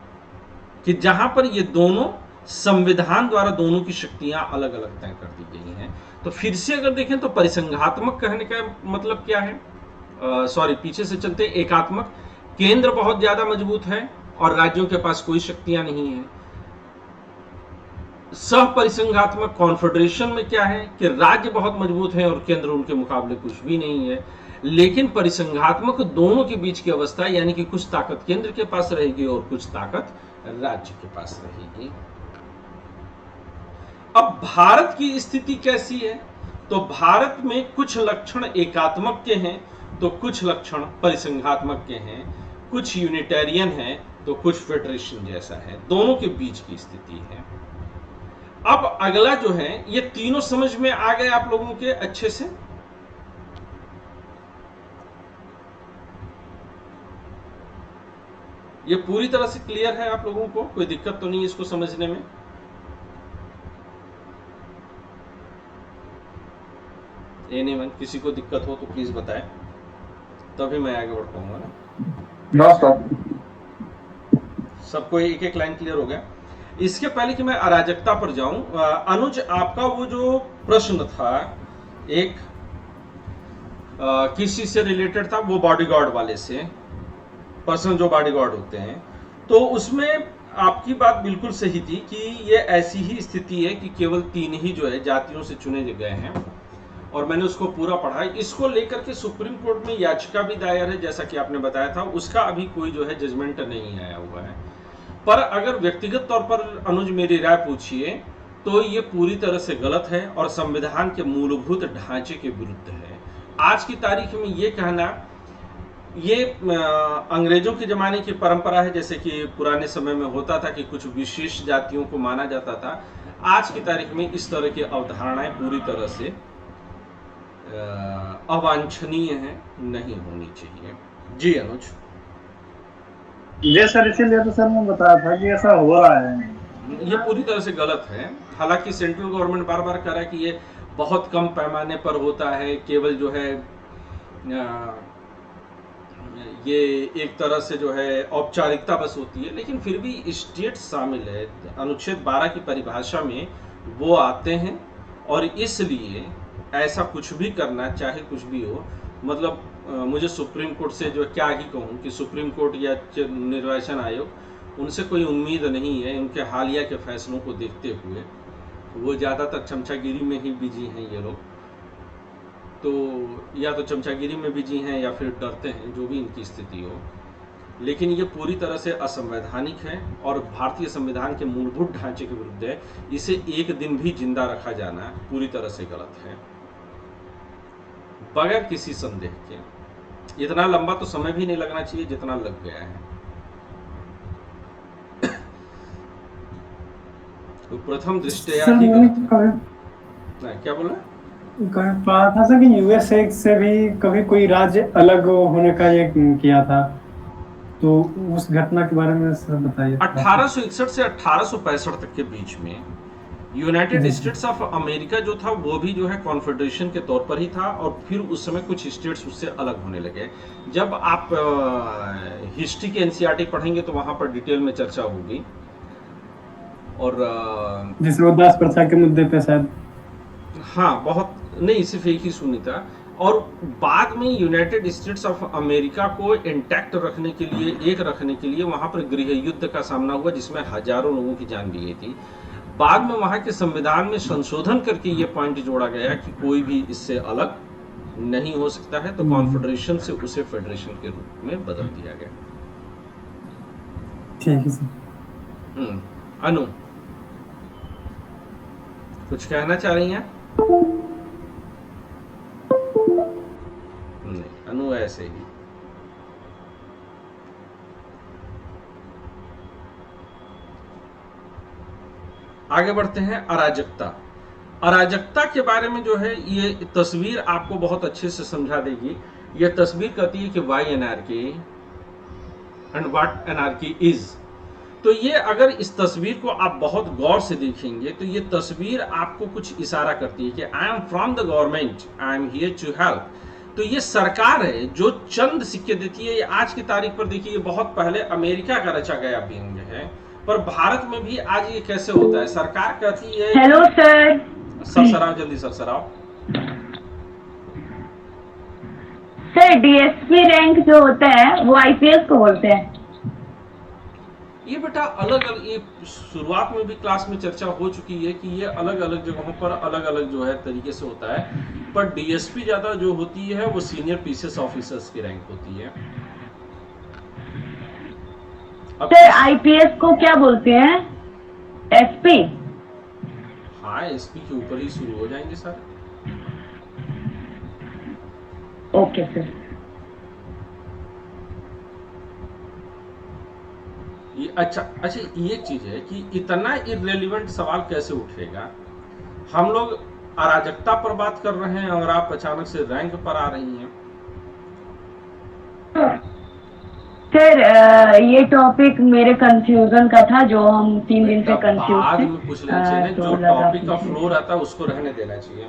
कि जहां पर ये दोनों संविधान द्वारा दोनों की शक्तियां अलग अलग तय कर दी गई हैं। तो फिर से अगर देखें तो परिसंघात्मक कहने का मतलब क्या है? सॉरी पीछे से चलते हैं। एकात्मक, केंद्र बहुत ज्यादा मजबूत है और राज्यों के पास कोई शक्तियां नहीं है। सह परिसंघात्मक कॉन्फेडरेशन में क्या है कि राज्य बहुत मजबूत है और केंद्र उनके मुकाबले कुछ भी नहीं है। लेकिन परिसंघात्मक दोनों के बीच की अवस्था, यानी कि कुछ ताकत केंद्र के पास रहेगी और कुछ ताकत राज्य के पास रहेगी। अब भारत की स्थिति कैसी है? तो भारत में कुछ लक्षण एकात्मक के हैं तो कुछ लक्षण परिसंघात्मक के हैं, कुछ यूनिटेरियन है तो कुछ फेडरेशन जैसा है, दोनों के बीच की स्थिति है। अब अगला जो है, ये तीनों समझ में आ गए आप लोगों के अच्छे से? ये पूरी तरह से क्लियर है आप लोगों को? कोई दिक्कत तो नहीं इसको समझने में? एनीवन, किसी को दिक्कत हो तो प्लीज बताएं, तभी मैं आगे बढ़ पाऊंगा ना। No sir. सबको एक एक लाइन क्लियर हो गया? इसके पहले कि मैं अराजकता पर जाऊं, अनुज आपका वो जो प्रश्न था एक किस चीज से रिलेटेड था? वो बॉडीगार्ड वाले से, पर्सन जो बॉडीगार्ड होते हैं, तो उसमें आपकी बात बिल्कुल सही थी कि ये ऐसी ही स्थिति है कि केवल 3 ही जो है जातियों से चुने गए हैं, और मैंने उसको पूरा पढ़ा। इसको लेकर के सुप्रीम कोर्ट में याचिका भी दायर है, जैसा कि आपने बताया था, उसका अभी कोई जो है जजमेंट नहीं आया हुआ है। पर अगर व्यक्तिगत तौर पर अनुज मेरी राय पूछिए तो ये पूरी तरह से गलत है और संविधान के मूलभूत ढांचे के विरुद्ध है। आज की तारीख में ये कहना, ये अंग्रेजों के जमाने की परंपरा है, जैसे कि पुराने समय में होता था कि कुछ विशेष जातियों को माना जाता था। आज की तारीख में इस तरह की अवधारणाएं पूरी तरह से अवांछनीय है, नहीं होनी चाहिए। जी अनुज। ये सर इसीलिए तो सर मैं बताया था कि ऐसा हो रहा है, ये पूरी तरह से गलत है। हालांकि सेंट्रल गवर्नमेंट बार बार कह रहा है कि ये बहुत कम पैमाने पर होता है, केवल जो है ये एक तरह से जो है औपचारिकता बस होती है, लेकिन फिर भी स्टेट शामिल है। अनुच्छेद 12 की परिभाषा में वो आते हैं और इसलिए ऐसा कुछ भी करना, चाहे कुछ भी हो, मतलब मुझे सुप्रीम कोर्ट से जो क्या ही कहूँ कि सुप्रीम कोर्ट या निर्वाचन आयोग, उनसे कोई उम्मीद नहीं है। उनके हालिया के फैसलों को देखते हुए वो ज़्यादातर चमचागिरी में ही बिजी हैं ये लोग, तो या तो चमचागिरी में बिजी हैं या फिर डरते हैं, जो भी इनकी स्थिति हो। लेकिन ये पूरी तरह से असंवैधानिक है और भारतीय संविधान के मूलभूत ढांचे के विरुद्ध है। इसे एक दिन भी जिंदा रखा जाना पूरी तरह से गलत है, बगैर किसी संदेह के। इतना लंबा तो समय भी नहीं लगना चाहिए जितना लग गया है। तो प्रथम दृष्टया सर ही मैंने गलत है। क्या बोला? पढ़ा था सर कि यूएसए से भी कभी कोई राज्य अलग होने का ये किया था, तो उस घटना के बारे में सर बताइए। 1861 से 1865 तक के बीच में यूनाइटेड स्टेट्स ऑफ अमेरिका जो था वो भी जो है कॉन्फेडरेशन के तौर पर ही था, और फिर उस समय कुछ स्टेट्स उससे अलग होने लगे। जब आप हिस्ट्री के एनसीईआरटी पढ़ेंगे तो वहां पर डिटेल में चर्चा होगी। और जैसे वो 10 प्रथा के मुद्दे पे शायद, हाँ, बहुत नहीं, सिर्फ एक ही सुनी था। और बाद में यूनाइटेड स्टेट्स ऑफ अमेरिका को इंटैक्ट रखने के लिए वहां पर गृह युद्ध का सामना हुआ, जिसमें हजारों लोगों की जान भी गई थी। बाद में वहां के संविधान में संशोधन करके ये पॉइंट जोड़ा गया कि कोई भी इससे अलग नहीं हो सकता है, तो कॉन्फेडरेशन से उसे फेडरेशन के रूप में बदल दिया गया। ठीक है सर। अनु, कुछ कहना चाह रही हैं? नहीं, अनु ऐसे ही। आगे बढ़ते हैं। अराजकता के बारे में जो है ये तस्वीर आपको बहुत अच्छे से समझा देगी। ये तस्वीर कहती है कि why anarchy and what anarchy is. तो ये अगर इस तस्वीर को आप बहुत गौर से देखेंगे तो ये तस्वीर आपको कुछ इशारा करती है कि I am from the government, I am here to help. तो ये सरकार है जो चंद सिक्के देती है। ये आज की तारीख पर देखिए, ये बहुत पहले अमेरिका का रचा गया व्यंग्य है, पर भारत में भी आज ये कैसे होता है? सरकार कहती है, हेलो सर। सरसराओ, जल्दी सरसराओ। सर डीएसपी रैंक जो होता है वो आईपीएस को बोलते हैं। ये बेटा अलग अलग, ये शुरुआत में भी क्लास में चर्चा हो चुकी है कि ये अलग अलग जगहों पर अलग अलग जो है तरीके से होता है, पर डीएसपी ज्यादा जो होती है वो सीनियर पीसीएस ऑफिसर्स की रैंक होती है। सर आईपीएस को क्या बोलते हैं? एसपी? हाँ, एसपी के ऊपर ही शुरू हो जाएंगे सर। Okay sir. ये अच्छा, ये एक चीज है कि इतना इररेलेवेंट सवाल कैसे उठेगा? हम लोग अराजकता पर बात कर रहे हैं और आप अचानक से रैंक पर आ रही हैं। सर ये टॉपिक मेरे कंफ्यूजन का था, जो हम 3 दिन से कंफ्यूज बाद थे। में पूछ लेना चाहिए, जो टॉपिक का फ्लो रहता है उसको रहने देना चाहिए।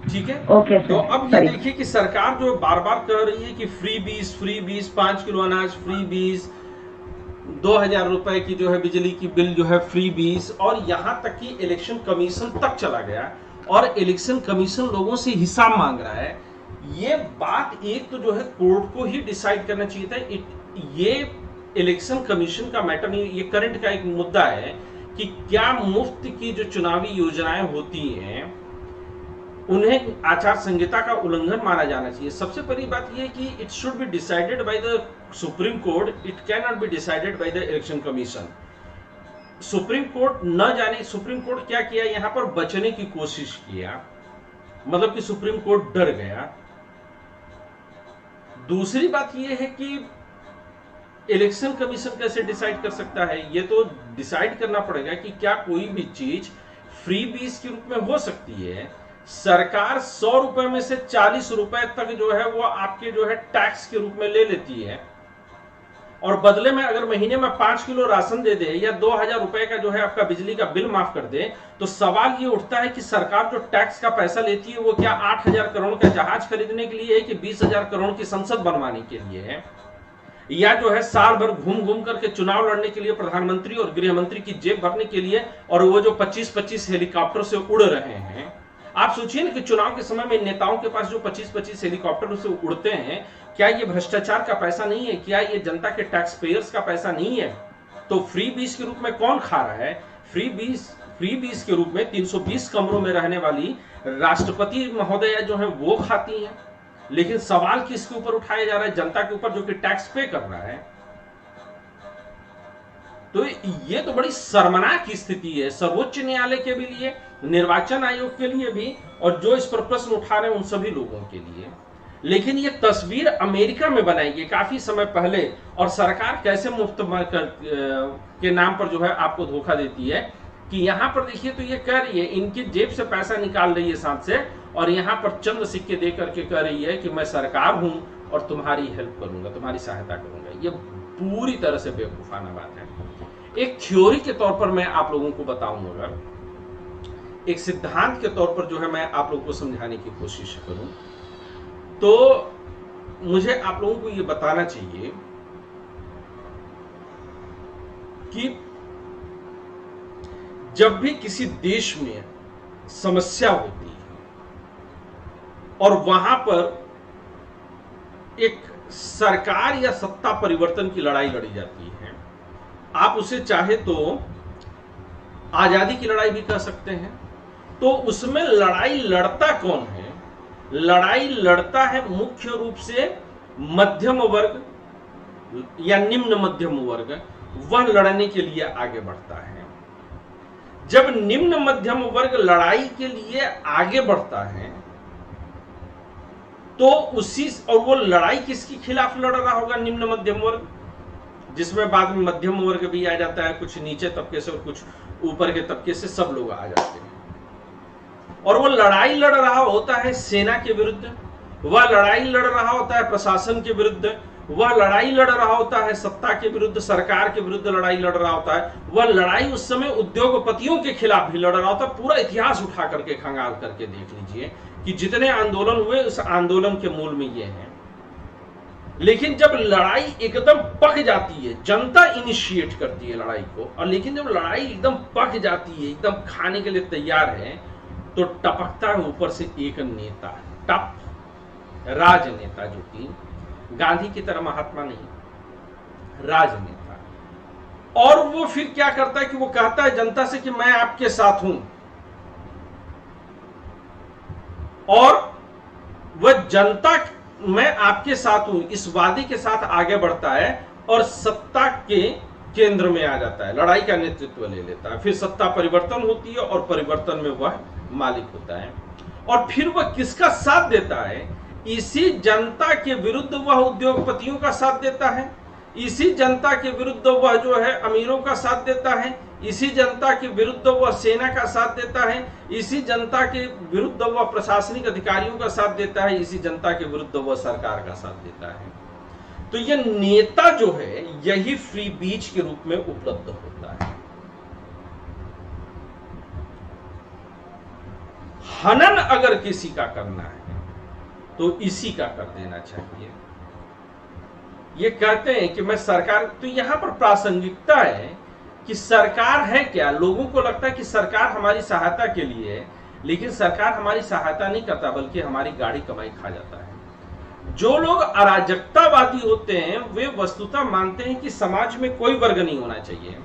ठीक है, ओके सर। तो अब ये देखिए कि सरकार जो बार बार कह रही है कि फ्री बीस, 5 किलो अनाज फ्री बीस, 2000 रुपए की जो है बिजली की बिल जो है फ्री बीस, और यहाँ तक कि इलेक्शन कमीशन तक चला गया और इलेक्शन कमीशन लोगों से हिसाब मांग रहा है। ये बात एक तो जो है कोर्ट को ही डिसाइड करना चाहिए था। ये इलेक्शन कमीशन का मैटर नहीं, ये करंट का एक मुद्दा है कि क्या मुफ्त की जो चुनावी योजनाएं होती हैं उन्हें आचार संहिता का उल्लंघन माना जाना चाहिए। सबसे पहली बात यह है कि it should be decided by the supreme court, it can not be decided by the election commission. Supreme court न जाने सुप्रीम कोर्ट क्या किया, यहां पर बचने की कोशिश किया, मतलब कि सुप्रीम कोर्ट डर गया। दूसरी बात यह है कि इलेक्शन कमीशन कैसे डिसाइड कर सकता है? ये तो डिसाइड करना पड़ेगा कि क्या कोई भी चीज फ्री बीस के रूप में हो सकती है। सरकार 100 रुपए में से 40 रुपए तक जो है वो आपके जो है टैक्स के रूप में ले लेती है, और बदले में अगर महीने में 5 किलो राशन दे दे या 2000 रुपए का जो है आपका बिजली का बिल माफ कर दे, तो सवाल ये उठता है कि सरकार जो टैक्स का पैसा लेती है वो क्या 8000 करोड़ का जहाज खरीदने के लिए है कि 20,000 करोड़ की संसद बनवाने के लिए है, या जो है साल भर घूम घूम करके चुनाव लड़ने के लिए प्रधानमंत्री और गृह मंत्री की जेब भरने के लिए, और वो जो 25-25 हेलीकॉप्टर से उड़ रहे हैं। आप सोचिए ना कि चुनाव के समय में नेताओं के पास जो 25-25 हेलीकॉप्टर से उड़ते हैं, क्या ये भ्रष्टाचार का पैसा नहीं है? क्या ये जनता के टैक्स पेयर्स का पैसा नहीं है? तो फ्री बीज के रूप में कौन खा रहा है? फ्री बीज के रूप में 320 कमरों में रहने वाली राष्ट्रपति महोदया जो है वो खाती हैं। लेकिन सवाल किसके ऊपर उठाया जा रहा है? जनता के ऊपर, जो कि टैक्स पे कर रहा है। तो ये तो बड़ी शर्मनाक स्थिति है सर्वोच्च न्यायालय के भी लिए, निर्वाचन आयोग के लिए भी, और जो इस पर प्रश्न उठा रहे हैं उन सभी लोगों के लिए। लेकिन ये तस्वीर अमेरिका में बनाई गई काफी समय पहले, और सरकार कैसे मुफ्त के नाम पर जो है आपको धोखा देती है कि यहां पर देखिए तो ये कह रही है, इनकी जेब से पैसा निकाल रही है साथ से, और यहां पर चंद सिक्के दे करके कह रही है कि मैं सरकार हूं और तुम्हारी हेल्प करूंगा, तुम्हारी सहायता करूंगा। ये पूरी तरह से बेवकूफाना बात है। एक थ्योरी के तौर पर मैं आप लोगों को बताऊं, अगर एक सिद्धांत के तौर पर जो है मैं आप लोगों को समझाने की कोशिश करूं, तो मुझे आप लोगों को यह बताना चाहिए कि जब भी किसी देश में समस्या होती है और वहां पर एक सरकार या सत्ता परिवर्तन की लड़ाई लड़ी जाती है, आप उसे चाहे तो आजादी की लड़ाई भी कह सकते हैं, तो उसमें लड़ाई लड़ता कौन है? लड़ाई लड़ता है मुख्य रूप से मध्यम वर्ग या निम्न मध्यम वर्ग, वह लड़ने के लिए आगे बढ़ता है। जब निम्न मध्यम वर्ग लड़ाई के लिए आगे बढ़ता है तो और वो लड़ाई किसके खिलाफ लड़ रहा होगा? निम्न मध्यम वर्ग, जिसमें बाद में मध्यम वर्ग भी आ जाता है, कुछ नीचे तबके से और कुछ ऊपर के तबके से, सब लोग आ जाते हैं। और वो लड़ाई लड़ रहा होता है सेना के विरुद्ध, वह लड़ाई लड़ रहा होता है प्रशासन के विरुद्ध, वह लड़ाई लड़ रहा होता है सत्ता के विरुद्ध, सरकार के विरुद्ध लड़ाई लड़ रहा होता है। वह लड़ाई उस समय उद्योगपतियों के खिलाफ भी लड़ रहा होता है। पूरा इतिहास उठा करके खंगाल करके देख लीजिए कि जितने आंदोलन हुए उस आंदोलन के मूल में ये है। लेकिन जब लड़ाई एकदम पक जाती है, जनता इनिशिएट करती है लड़ाई को, और लेकिन जब लड़ाई एकदम पक जाती है, एकदम खाने के लिए तैयार है, तो टपकता है ऊपर से एक नेता, टप राजनेता, जो कि गांधी की तरह महात्मा नहीं, राजनेता। और वो फिर क्या करता है कि वो कहता है जनता से कि मैं आपके साथ हूं, और वह जनता मैं आपके साथ हूं इस वादे के साथ आगे बढ़ता है और सत्ता के केंद्र में आ जाता है, लड़ाई का नेतृत्व ले लेता है। फिर सत्ता परिवर्तन होती है और परिवर्तन में वह मालिक होता है। और फिर वह किसका साथ देता है? इसी जनता के विरुद्ध वह उद्योगपतियों का साथ देता है, इसी जनता के विरुद्ध वह जो है अमीरों का साथ देता है, इसी जनता के विरुद्ध वह सेना का साथ देता है, इसी जनता के विरुद्ध वह प्रशासनिक अधिकारियों का साथ देता है, इसी जनता के विरुद्ध वह सरकार का साथ देता है। तो यह नेता जो है यही फ्री बीज के रूप में उपलब्ध होता है। हनन अगर किसी का करना है तो इसी का कर देना चाहिए। ये कहते हैं कि मैं सरकार, तो यहां पर प्रासंगिकता है कि सरकार है क्या? लोगों को लगता है कि सरकार हमारी सहायता के लिए है, लेकिन सरकार हमारी सहायता नहीं करता, बल्कि हमारी गाड़ी कमाई खा जाता है। जो लोग अराजकतावादी होते हैं वे वस्तुतः मानते हैं कि समाज में कोई वर्ग नहीं होना चाहिए,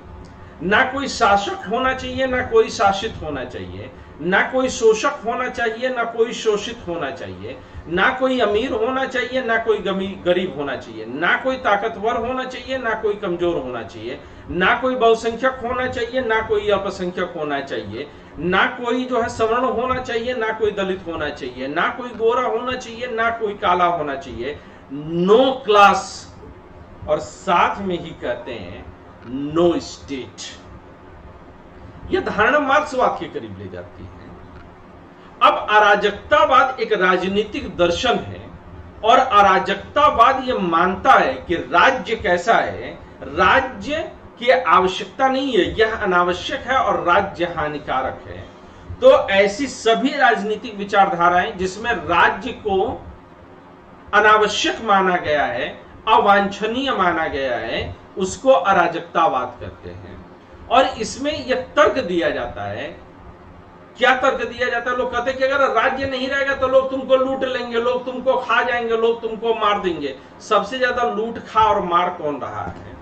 ना कोई शासक होना चाहिए, ना कोई शासित होना चाहिए, ना कोई शोषक होना चाहिए, ना कोई शोषित होना चाहिए, ना कोई अमीर होना चाहिए, ना कोई गरीब होना चाहिए, ना कोई ताकतवर होना चाहिए, ना कोई कमजोर होना चाहिए, ना कोई बहुसंख्यक होना चाहिए, ना कोई अल्पसंख्यक होना चाहिए, ना कोई जो है सवर्ण होना चाहिए, ना कोई दलित होना चाहिए, ना कोई गोरा होना चाहिए, ना कोई काला होना चाहिए। नो क्लास, और साथ में ही कहते हैं नो स्टेट। यह धारणा मार्क्सवाद के करीब ले जाती है। अब अराजकतावाद एक राजनीतिक दर्शन है, और अराजकतावाद यह मानता है कि राज्य कैसा है, राज्य की आवश्यकता नहीं है, यह अनावश्यक है और राज्य हानिकारक है। तो ऐसी सभी राजनीतिक विचारधाराएं जिसमें राज्य को अनावश्यक माना गया है, अवांछनीय माना गया है, उसको अराजकतावाद कहते हैं। और इसमें यह तर्क दिया जाता है क्या तर्क दिया जाता है? लोग कहते हैं कि अगर राज्य नहीं रहेगा तो लोग तुमको लूट लेंगे, लोग तुमको खा जाएंगे, लोग तुमको मार देंगे। सबसे ज्यादा लूट खा और मार कौन रहा है?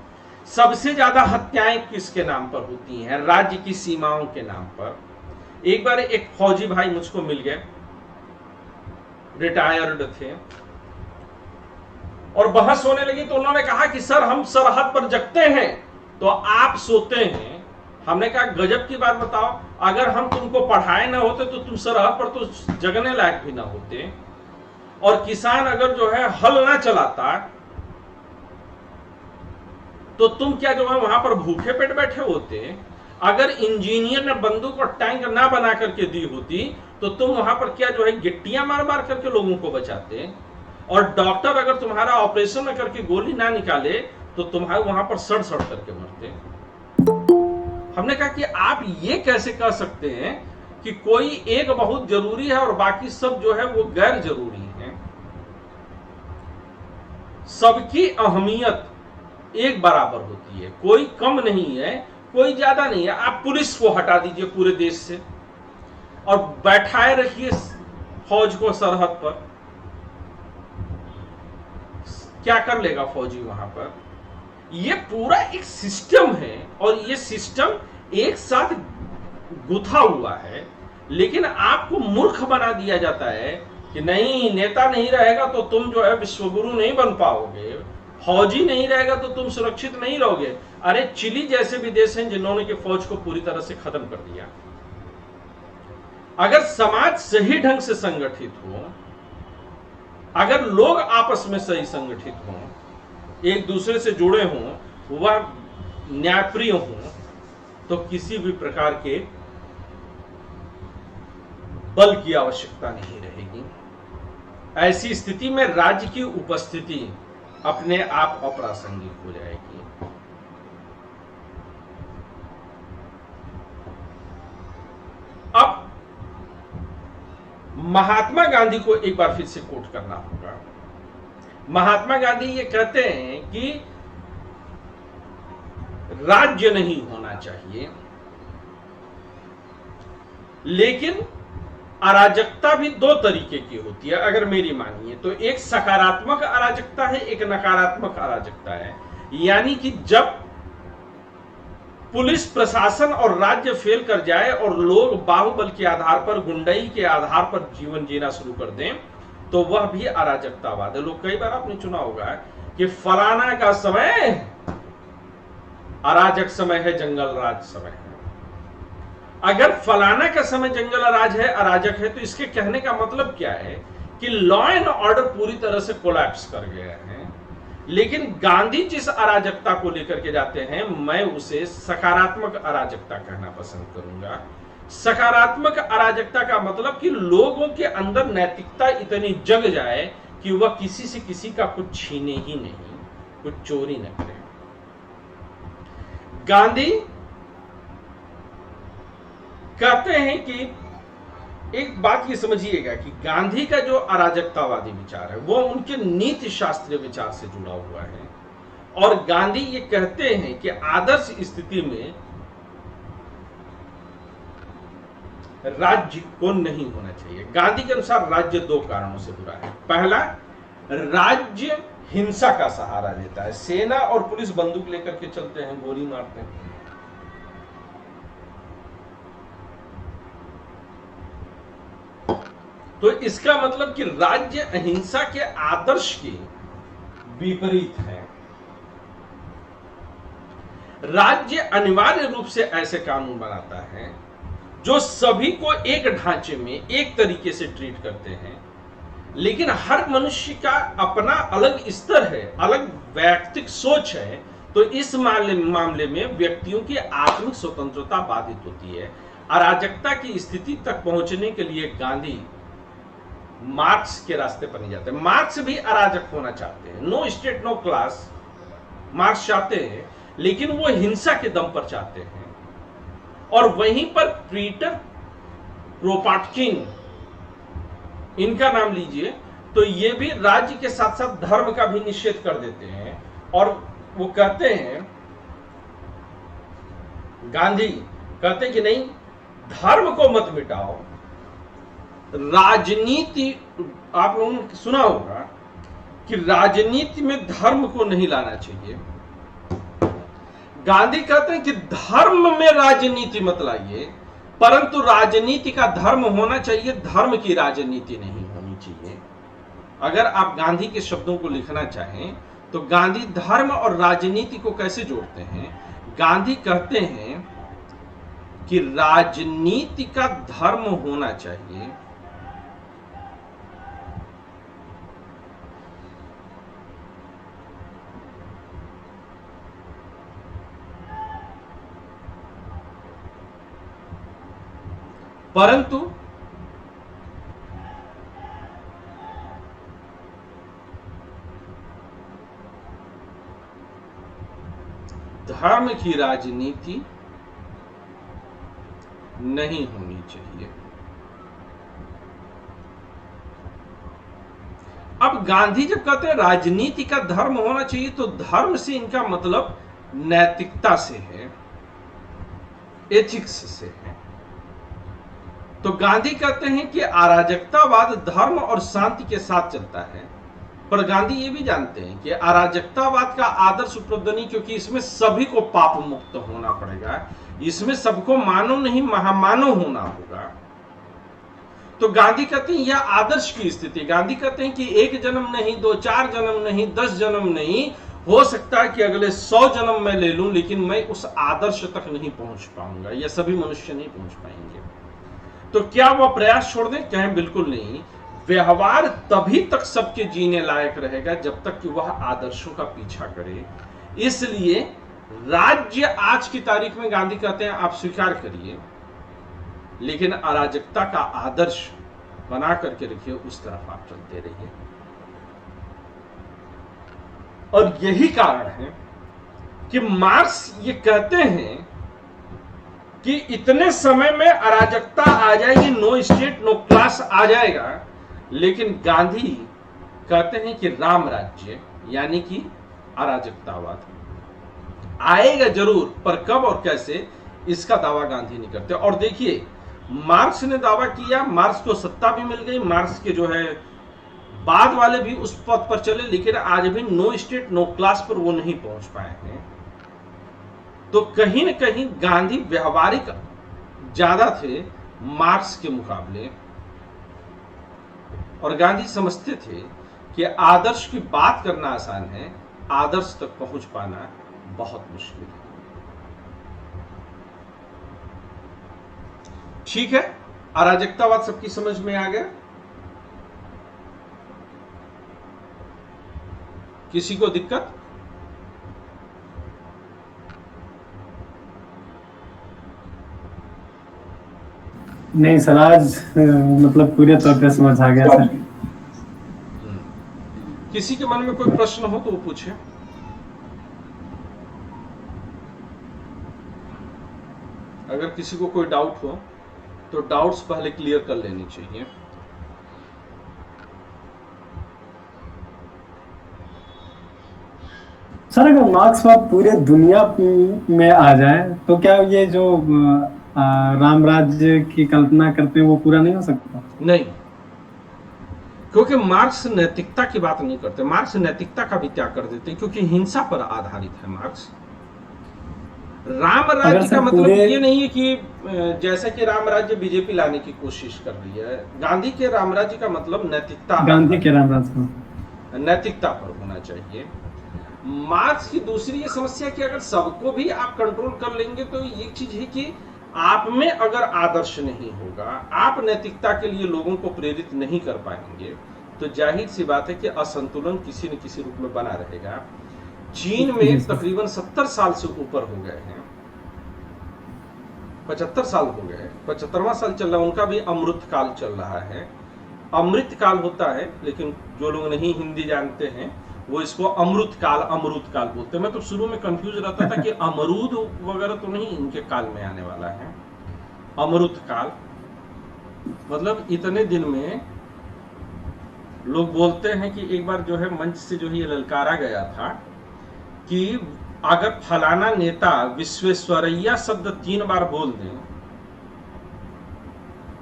सबसे ज्यादा हत्याएं किसके नाम पर होती हैं? राज्य की सीमाओं के नाम पर। एक बार एक फौजी भाई मुझको मिल गए, रिटायर्ड थे, और बहस होने लगी तो उन्होंने कहा कि सर हम सरहद पर जगते हैं तो आप सोते हैं। हमने कहा गजब की बात बताओ, अगर हम तुमको पढ़ाए ना होते तो तुम सरहद पर तो जगने लायक भी ना होते, और किसान अगर जो है हल ना चलाता तो तुम क्या जो है वहां पर भूखे पेट बैठे होते। अगर इंजीनियर ने बंदूक और टैंक ना बना करके दी होती तो तुम वहां पर क्या जो है गिट्टियां मार मार करके लोगों को बचाते, और डॉक्टर अगर तुम्हारा ऑपरेशन करके गोली ना निकाले तो तुम्हारे वहां पर सड़ सड़ करके मरते। हमने कहा कि आप ये कैसे कह सकते हैं कि कोई एक बहुत जरूरी है और बाकी सब जो है वो गैर जरूरी है? सबकी अहमियत एक बराबर होती है, कोई कम नहीं है, कोई ज्यादा नहीं है। आप पुलिस को हटा दीजिए पूरे देश से और बैठाए रखिए फौज को सरहद पर, क्या कर लेगा फौजी वहां पर? ये पूरा एक सिस्टम है और ये सिस्टम एक साथ गुथा हुआ है, लेकिन आपको मूर्ख बना दिया जाता है कि नहीं, नेता नहीं रहेगा तो तुम जो है विश्वगुरु नहीं बन पाओगे, फौजी नहीं रहेगा तो तुम सुरक्षित नहीं रहोगे। अरे चिली जैसे भी देश हैं जिन्होंने कि फौज को पूरी तरह से खत्म कर दिया। अगर समाज सही ढंग से संगठित हो, अगर लोग आपस में सही संगठित हों, एक दूसरे से जुड़े हों, वह न्यायप्रिय हों, तो किसी भी प्रकार के बल की आवश्यकता नहीं रहेगी। ऐसी स्थिति में राज्य की उपस्थिति अपने आप अप्रासंगिक हो जाएगी। अब महात्मा गांधी को एक बार फिर से कोट करना होगा। महात्मा गांधी ये कहते हैं कि राज्य नहीं होना चाहिए, लेकिन अराजकता भी दो तरीके की होती है अगर मेरी मानिए तो। एक सकारात्मक अराजकता है, एक नकारात्मक अराजकता है। यानी कि जब पुलिस प्रशासन और राज्य फेल कर जाए और लोग बाहुबल के आधार पर, गुंडाई के आधार पर जीवन जीना शुरू कर दें, तो वह भी अराजकतावाद है। लोग, कई बार आपने सुना होगा कि फलाना का समय अराजक समय है, जंगल राज समय है। अगर फलाना का समय जंगल राज है, अराजक है, तो इसके कहने का मतलब क्या है कि लॉ एंड ऑर्डर पूरी तरह से कोलैप्स कर गया है। लेकिन गांधी जिस अराजकता को लेकर के जाते हैं, मैं उसे सकारात्मक अराजकता कहना पसंद करूंगा। सकारात्मक अराजकता का मतलब कि लोगों के अंदर नैतिकता इतनी जग जाए कि वह किसी से किसी का कुछ छीने ही नहीं, कुछ चोरी न करे। गांधी कहते हैं कि एक बात ये समझिएगा कि गांधी का जो अराजकतावादी विचार है वो उनके नीति शास्त्रीय विचार से जुड़ा हुआ है। और गांधी ये कहते हैं कि आदर्श स्थिति में राज्य को नहीं होना चाहिए। गांधी के अनुसार राज्य दो कारणों से बुरा है। पहला, राज्य हिंसा का सहारा लेता है, सेना और पुलिस बंदूक लेकर के चलते हैं, गोली मारते हैं। तो इसका मतलब कि राज्य अहिंसा के आदर्श के विपरीत है। राज्य अनिवार्य रूप से ऐसे कानून बनाता है जो सभी को एक ढांचे में, एक तरीके से ट्रीट करते हैं, लेकिन हर मनुष्य का अपना अलग स्तर है, अलग वैयक्तिक सोच है। तो इस मामले में व्यक्तियों की आत्मिक स्वतंत्रता बाधित होती है। अराजकता की स्थिति तक पहुंचने के लिए गांधी मार्क्स के रास्ते पर नहीं जाते। मार्क्स भी अराजक होना चाहते हैं, no state no class Marx चाहते हैं, लेकिन वो हिंसा के दम पर चाहते हैं। और वहीं पर पीटर क्रोपाटकिन, इनका नाम लीजिए, तो ये भी राज्य के साथ साथ धर्म का भी निषेध कर देते हैं। और वो कहते हैं, गांधी कहते हैं कि नहीं, धर्म को मत मिटाओ। राजनीति, आप लोगों ने सुना होगा कि राजनीति में धर्म को नहीं लाना चाहिए। गांधी कहते हैं कि धर्म में राजनीति मत लाइए, परंतु राजनीति का धर्म होना चाहिए, धर्म की राजनीति नहीं होनी चाहिए। अगर आप गांधी के शब्दों को लिखना चाहें तो गांधी धर्म और राजनीति को कैसे जोड़ते हैं? गांधी कहते हैं कि राजनीति का धर्म होना चाहिए, परंतु धर्म की राजनीति नहीं होनी चाहिए। अब गांधी जब कहते हैं राजनीति का धर्म होना चाहिए, तो धर्म से इनका मतलब नैतिकता से है, एथिक्स से है। तो गांधी कहते हैं कि अराजकतावाद धर्म और शांति के साथ चलता है, पर गांधी ये भी जानते हैं कि अराजकतावाद का आदर्श उपलब्ध नहीं, क्योंकि इसमें सभी को पाप मुक्त होना पड़ेगा, इसमें सबको मानव नहीं महामानव होना होगा। तो गांधी कहते हैं यह आदर्श की स्थिति। गांधी कहते हैं कि एक जन्म नहीं, 2-4 जन्म नहीं, 10 जन्म नहीं, हो सकता है कि अगले 100 जन्म मैं ले लूं, लेकिन मैं उस आदर्श तक नहीं पहुंच पाऊंगा, या सभी मनुष्य नहीं पहुंच पाएंगे। तो क्या वह प्रयास छोड़ दें? कहें बिल्कुल नहीं। व्यवहार तभी तक सबके जीने लायक रहेगा जब तक कि वह आदर्शों का पीछा करे। इसलिए राज्य आज की तारीख में गांधी कहते हैं आप स्वीकार करिए, लेकिन अराजकता का आदर्श बना करके रखिए, उस तरफ आप चलते रहिए। और यही कारण है कि मार्क्स ये कहते हैं कि इतने समय में अराजकता आ जाएगी, नो स्टेट नो क्लास आ जाएगा, लेकिन गांधी कहते हैं कि राम राज्य यानी कि अराजकतावाद आएगा जरूर, पर कब और कैसे इसका दावा गांधी नहीं करते। और देखिए मार्क्स ने दावा किया, मार्क्स को सत्ता भी मिल गई, मार्क्स के जो है बाद वाले भी उस पद पर चले, लेकिन आज भी नो स्टेट नो क्लास पर वो नहीं पहुंच पाए हैं। तो कहीं न कहीं गांधी व्यवहारिक ज्यादा थे मार्क्स के मुकाबले, और गांधी समझते थे कि आदर्श की बात करना आसान है, आदर्श तक पहुंच पाना बहुत मुश्किल है। ठीक है, अराजकतावाद सबकी समझ में आ गया? किसी को दिक्कत? नहीं सर, आज मतलब पूरे तौर पे समझ आ गया सर। किसी के मन में कोई प्रश्न हो तो वो पूछे। अगर किसी को कोई डाउट हो तो डाउट्स पहले क्लियर कर लेनी चाहिए। सर अगर मार्क्सवाद पूरे दुनिया में आ जाए तो क्या ये जो राम राज्य की कल्पना करते हैं वो पूरा नहीं हो सकता? नहीं, क्योंकि मार्क्स नैतिकता की बात नहीं करते, मार्क्स नैतिकता का भी त्याग कर देते हैं, क्योंकि हिंसा पर आधारित है मार्क्स। राम राज्य का मतलब ये नहीं है कि जैसे कि राम राज्य बीजेपी लाने की कोशिश कर रही है। गांधी के राम राज्य का मतलब नैतिकता, गांधी के राम राज्य नैतिकता पर होना चाहिए। मार्क्स की दूसरी ये समस्या कि अगर सबको भी आप कंट्रोल कर लेंगे तो ये चीज है कि आप में अगर आदर्श नहीं होगा, आप नैतिकता के लिए लोगों को प्रेरित नहीं कर पाएंगे, तो जाहिर सी बात है कि असंतुलन किसी न किसी रूप में बना रहेगा। चीन में तकरीबन 70 साल से ऊपर हो गए हैं, 75 साल हो गए, 75वां साल चल रहा है, उनका भी अमृत काल चल रहा है। अमृत काल होता है, लेकिन जो लोग नहीं हिंदी जानते हैं वो इसको अमृत काल बोलते हैं। मैं तो शुरू में कंफ्यूज रहता था कि अमरूद वगैरह तो नहीं इनके काल में आने वाला है। अमृत काल मतलब इतने दिन में लोग बोलते हैं कि एक बार जो है मंच से जो है ये ललकारा गया था कि अगर फलाना नेता विश्वेश्वरैया शब्द 3 बार बोल दें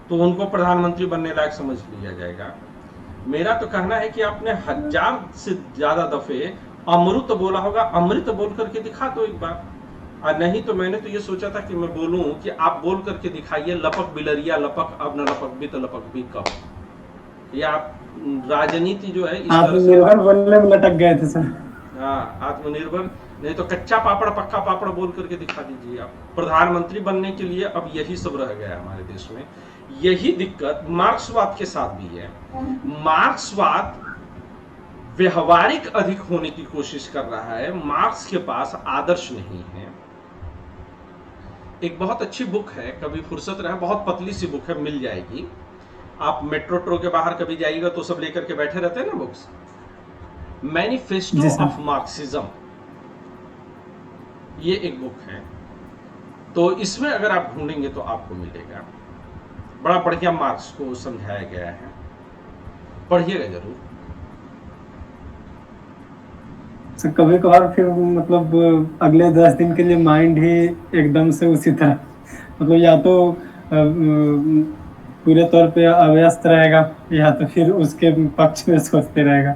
तो उनको प्रधानमंत्री बनने लायक समझ लिया जाएगा। मेरा तो कहना है कि आपने 1000 से ज्यादा दफे अमृत बोला होगा, अमृत बोल करके दिखा दो एक बार। और नहीं तो मैंने तो ये सोचा था कि मैं बोलूं कि आप बोल करके दिखाइए लपक बिलरिया लपक, अब न लपक भी कब। ये आप राजनीति जो है इस तरह से, आत्मनिर्भर बनने में लटक गए थे सर। हाँ, आत्मनिर्भर नहीं तो कच्चा पापड़ पक्का पापड़ बोल करके दिखा दीजिए आप। प्रधानमंत्री बनने के लिए अब यही सब रह गया हमारे देश में। यही दिक्कत मार्क्सवाद के साथ भी है। मार्क्सवाद व्यवहारिक अधिक होने की कोशिश कर रहा है, मार्क्स के पास आदर्श नहीं है। एक बहुत अच्छी बुक है, कभी फुर्सत रहे, बहुत पतली सी बुक है, मिल जाएगी। आप मेट्रो के बाहर कभी जाइएगा तो सब लेकर के बैठे रहते हैं ना बुक्स, मैनिफेस्टो ऑफ मार्क्सिज्म, ये एक बुक है। तो इसमें अगर आप ढूंढेंगे तो आपको मिलेगा, बड़ा बढ़िया मार्क्स को समझाया गया है, पढ़िएगा जरूर। कभी कभार फिर मतलब अगले 10 दिन के लिए माइंड ही एकदम से उसी तरह मतलब या तो पूरे तौर पे अव्यस्त रहेगा या तो फिर उसके पक्ष में सोचते रहेगा।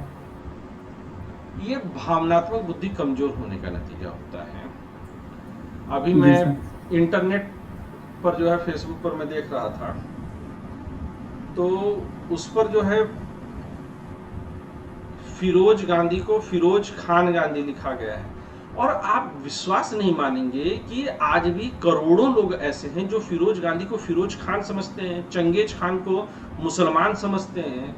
ये भावनात्मक बुद्धि कमजोर होने का नतीजा होता है। अभी जी मैं सर। इंटरनेट पर जो है, फेसबुक पर मैं देख रहा था, तो उस पर जो है फिरोज गांधी को फिरोज खान गांधी लिखा गया है। और आप विश्वास नहीं मानेंगे कि आज भी करोड़ों लोग ऐसे हैं जो फिरोज गांधी को फिरोज खान समझते हैं, चंगेज खान को मुसलमान समझते हैं।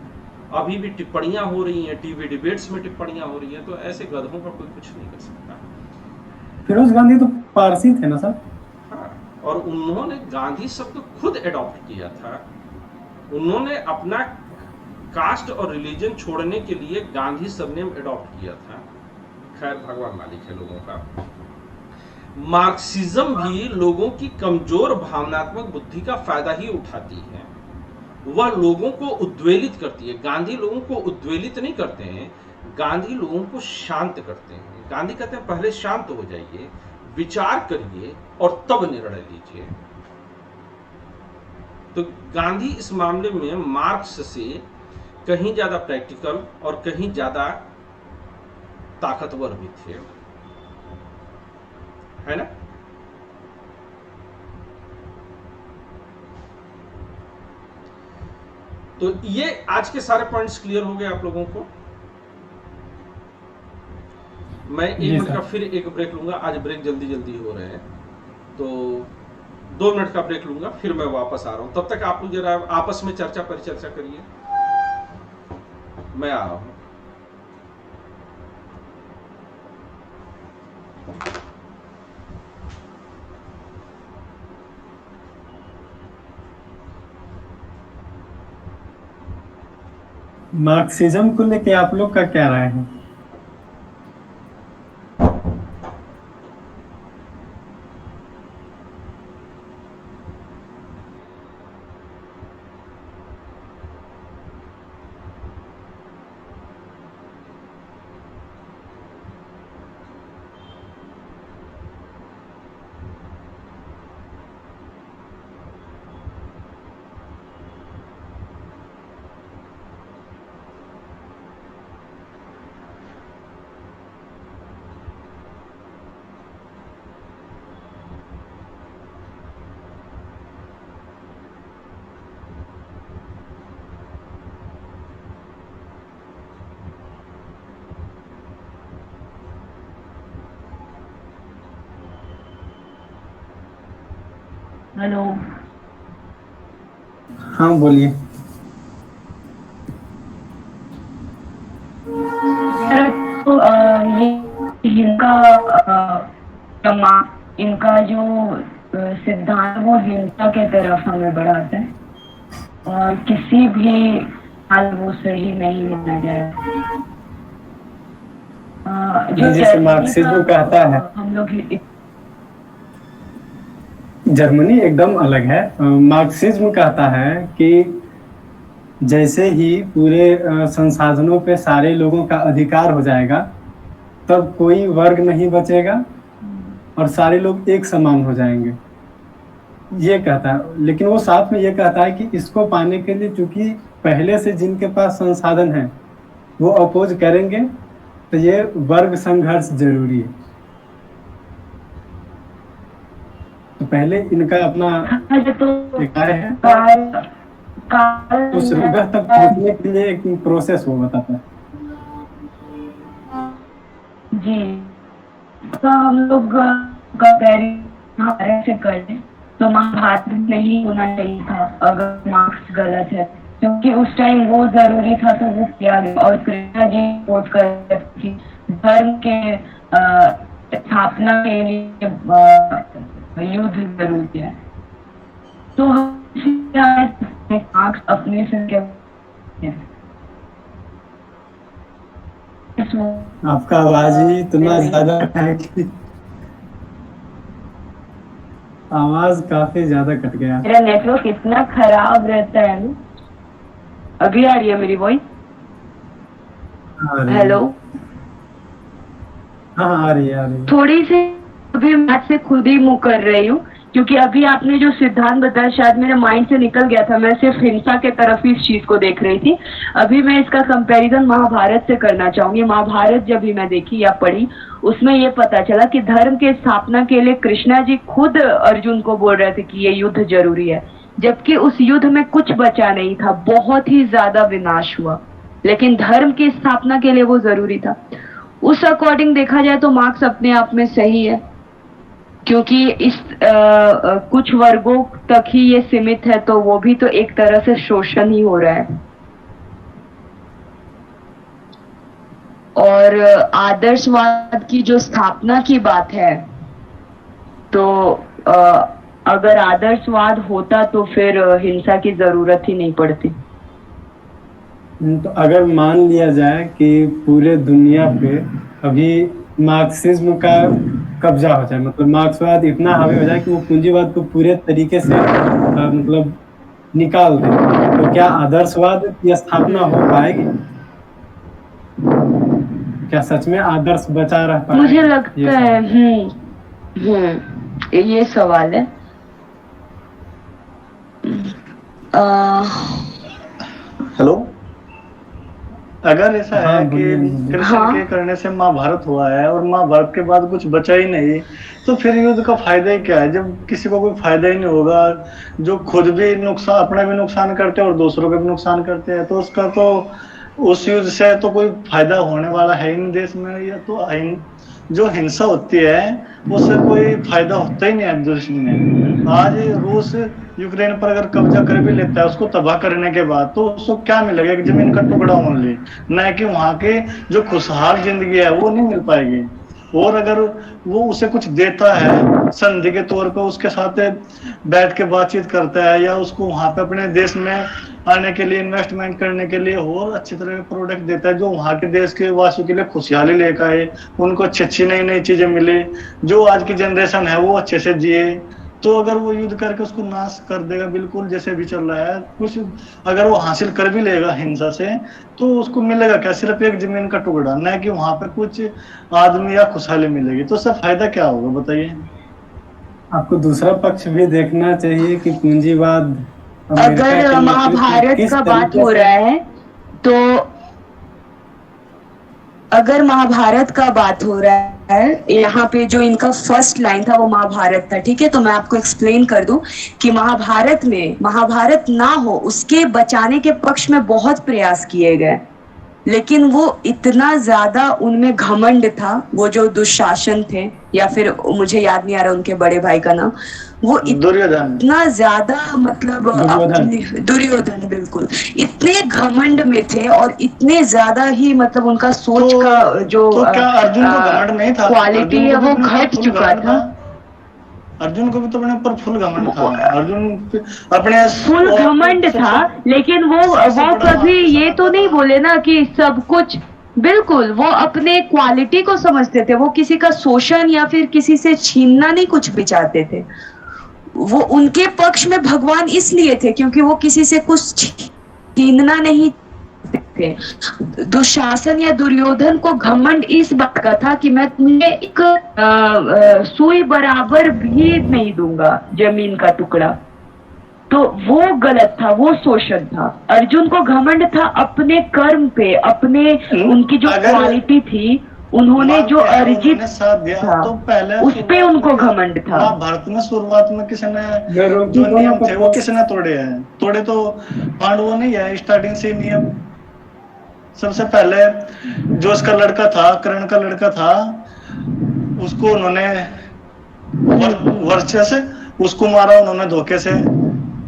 अभी भी टिप्पणियां हो रही हैं, टीवी डिबेट्स में टिप्पणियां हो रही हैं। तो ऐसे गधों का कोई कुछ नहीं कर सकता। फिरोज गांधी तो पारसी थे ना सर? हाँ, और उन्होंने गांधी शब्द खुद एडॉप्ट किया था। उन्होंने अपना कास्ट और रिलीजन छोड़ने के लिए गांधी सरनेम एडॉप्ट किया था। खैर, भगवान मालिक है लोगों का। मार्क्सिज्म भी लोगों की कमजोर भावनात्मक बुद्धि का फायदा ही उठाती है। वह लोगों को उद्वेलित करती है। गांधी लोगों को उद्वेलित नहीं करते हैं, गांधी लोगों को शांत करते हैं। गांधी कहते हैं पहले शांत हो जाइए, विचार करिए और तब निर्णय लीजिए। तो गांधी इस मामले में मार्क्स से कहीं ज्यादा प्रैक्टिकल और कहीं ज्यादा ताकतवर भी थे, है ना? तो ये आज के सारे पॉइंट्स क्लियर हो गए आप लोगों को। मैं 1 मिनट का फिर एक ब्रेक लूंगा। आज ब्रेक जल्दी जल्दी हो रहे हैं, तो 2 मिनट का ब्रेक लूंगा, फिर मैं वापस आ रहा हूं। तब तक आप लोग जरा आपस में परिचर्चा करिए, मैं आ रहा हूं। मार्क्सिज्म को लेके आप लोग का क्या राय है? हेलो। हाँ बोलिए। तो ये इनका जो सिद्धांत वो हिंसा के तरफ हमें बढ़ाता है और किसी भी हाल वो सही नहीं माना जाए। जैसे मार्क्सिज्म कहता है, हम लोग जर्मनी एकदम अलग है। मार्क्सिज्म कहता है कि जैसे ही पूरे संसाधनों पे सारे लोगों का अधिकार हो जाएगा तब कोई वर्ग नहीं बचेगा और सारे लोग एक समान हो जाएंगे। ये कहता है, लेकिन वो साथ में ये कहता है कि इसको पाने के लिए चूंकि पहले से जिनके पास संसाधन है वो अपोज करेंगे, तो ये वर्ग संघर्ष जरूरी है। तो पहले इनका अपना एक आय है, उस जगह तक पहुंचने के लिए एक प्रोसेस वो बताता है। जी, तो हम लोग कंपेरिजन से कर लें तो महाभारत नहीं होना चाहिए था अगर मार्क्स गलत है, क्योंकि उस टाइम वो जरूरी था तो वो किया गया। और कृष्णा जी रिपोर्ट कर कि धर्म के स्थापना के लिए युद्ध जरूरी है, तो हम मार्क्स अपने से आपका आवाज ही इतना ज्यादा है कि आवाज काफी ज्यादा कट गया। मेरा नेटवर्क इतना खराब रहता है ना। अभी आ रही है मेरी वॉइस? हेलो, हाँ आ रही है। थोड़ी सी अभी मैं से खुद ही मुंह कर रही हूँ, क्योंकि अभी आपने जो सिद्धांत बताया शायद मेरे माइंड से निकल गया था। मैं सिर्फ हिंसा के तरफ ही इस चीज को देख रही थी। अभी मैं इसका कंपैरिजन महाभारत से करना चाहूंगी। महाभारत जब भी मैं देखी या पढ़ी, उसमें ये पता चला कि धर्म के स्थापना के लिए कृष्णा जी खुद अर्जुन को बोल रहे थे कि ये युद्ध जरूरी है, जबकि उस युद्ध में कुछ बचा नहीं था, बहुत ही ज्यादा विनाश हुआ, लेकिन धर्म की स्थापना के लिए वो जरूरी था। उस अकॉर्डिंग देखा जाए तो मार्क्स अपने आप में सही है, क्योंकि इस कुछ वर्गों तक ही ये सीमित है, तो वो भी तो एक तरह से शोषण ही हो रहा है। और आदर्शवाद की जो स्थापना की बात है, तो अगर आदर्शवाद होता तो फिर हिंसा की जरूरत ही नहीं पड़ती। तो अगर मान लिया जाए कि पूरे दुनिया पे अभी मार्क्सिज्म का कब्जा हो जाए, मतलब मार्क्सवाद इतना हावी हो जाए कि वो पूंजीवाद को पूरे तरीके से मतलब निकाल दे, तो क्या आदर्शवाद की स्थापना हो पाएगी? क्या सच में आदर्श बचा रह पाएगा? मुझे लगता है ये सवाल है। हेलो, अगर ऐसा है हाँ, कि कृष्ण हाँ। के करने से महाभारत हुआ है और महाभारत के बाद कुछ बचा ही नहीं, तो फिर युद्ध का फायदा ही क्या है? जब किसी को कोई फायदा ही नहीं होगा, जो खुद भी नुकसान, अपना भी नुकसान करते हैं और दूसरों का भी नुकसान करते हैं, तो उसका तो उस युद्ध से तो कोई फायदा होने वाला है ही नहीं देश में। या तो जो हिंसा होती है उससे कोई फायदा होता ही नहीं है देश में। आज रूस यूक्रेन पर अगर कब्जा कर भी लेता है, उसको तबाह करने के बाद, तो उसको क्या मिलेगा? एक जमीन का टुकड़ा ओनली, न कि वहां के जो खुशहाल जिंदगी है वो नहीं मिल पाएगी। और अगर वो उसे कुछ देता है संधि के तौर पर, उसके साथ बैठ के बातचीत करता है, या उसको वहां पे अपने देश में आने के लिए, इन्वेस्टमेंट करने के लिए और अच्छी तरह के प्रोडक्ट देता है जो वहां के देश के वासियों के लिए खुशहाली लेकर आए, उनको अच्छी अच्छी नई नई चीजें मिले, जो आज की जनरेशन है वो अच्छे से जिए, तो अगर वो युद्ध करके उसको नाश कर देगा, बिल्कुल जैसे भी चल रहा है, कुछ अगर वो हासिल कर भी लेगा हिंसा से, तो उसको मिलेगा क्या? सिर्फ एक जमीन का टुकड़ा, न कि वहां पे कुछ आदमी या खुशहाली मिलेगी। तो उससे फायदा क्या होगा बताइए? आपको दूसरा पक्ष भी देखना चाहिए कि पूंजीवाद अगर महाभारत का बात हो रहा है, तो अगर महाभारत का बात हो रहा है, यहाँ पे जो इनका फर्स्ट लाइन था वो महाभारत था, ठीक है? तो मैं आपको एक्सप्लेन कर दूं कि महाभारत में महाभारत ना हो उसके बचाने के पक्ष में बहुत प्रयास किए गए, लेकिन वो इतना ज्यादा उनमें घमंड था, वो जो दुशासन थे, या फिर मुझे याद नहीं आ रहा उनके बड़े भाई का नाम, वो इतना ज्यादा मतलब दुर्योधन, बिल्कुल इतने घमंड में थे और इतने ज्यादा ही मतलब उनका सोच का जो क्या अर्जुन को घमंड नहीं था? क्वालिटी है वो घट चुका था। अर्जुन को भी तो अपने ऊपर फुल घमंड था। अर्जुन अपने फुल घमंड था, लेकिन वो कभी ये तो नहीं बोले ना कि सब कुछ, बिल्कुल वो अपने क्वालिटी को समझते थे, वो किसी का शोषण या फिर किसी से छीनना नहीं कुछ भी चाहते थे। वो उनके पक्ष में भगवान इसलिए थे क्योंकि वो किसी से कुछ छीनना नहीं थे। थे। दुशासन या दुर्योधन को घमंड इस बात का था कि मैं तुम्हें एक सुई बराबर भी नहीं दूंगा जमीन का टुकड़ा। तो वो गलत था, वो शोषण था। अर्जुन को घमंड था अपने कर्म पे, अपने उनकी जो क्वालिटी थी, उन्होंने जो अर्जित साथ दिया था तो पहले उस पे उनको घमंड था। भारत में शुरुआत में किसने जो नियम थे वो किसने तोड़े हैं? तोड़े तो पांडवों ने है स्टार्टिंग से नियम। सबसे पहले जो उसका लड़का था, कर्ण का लड़का था, उसको उन्होंने वर्षा से उसको मारा उन्होंने धोखे से,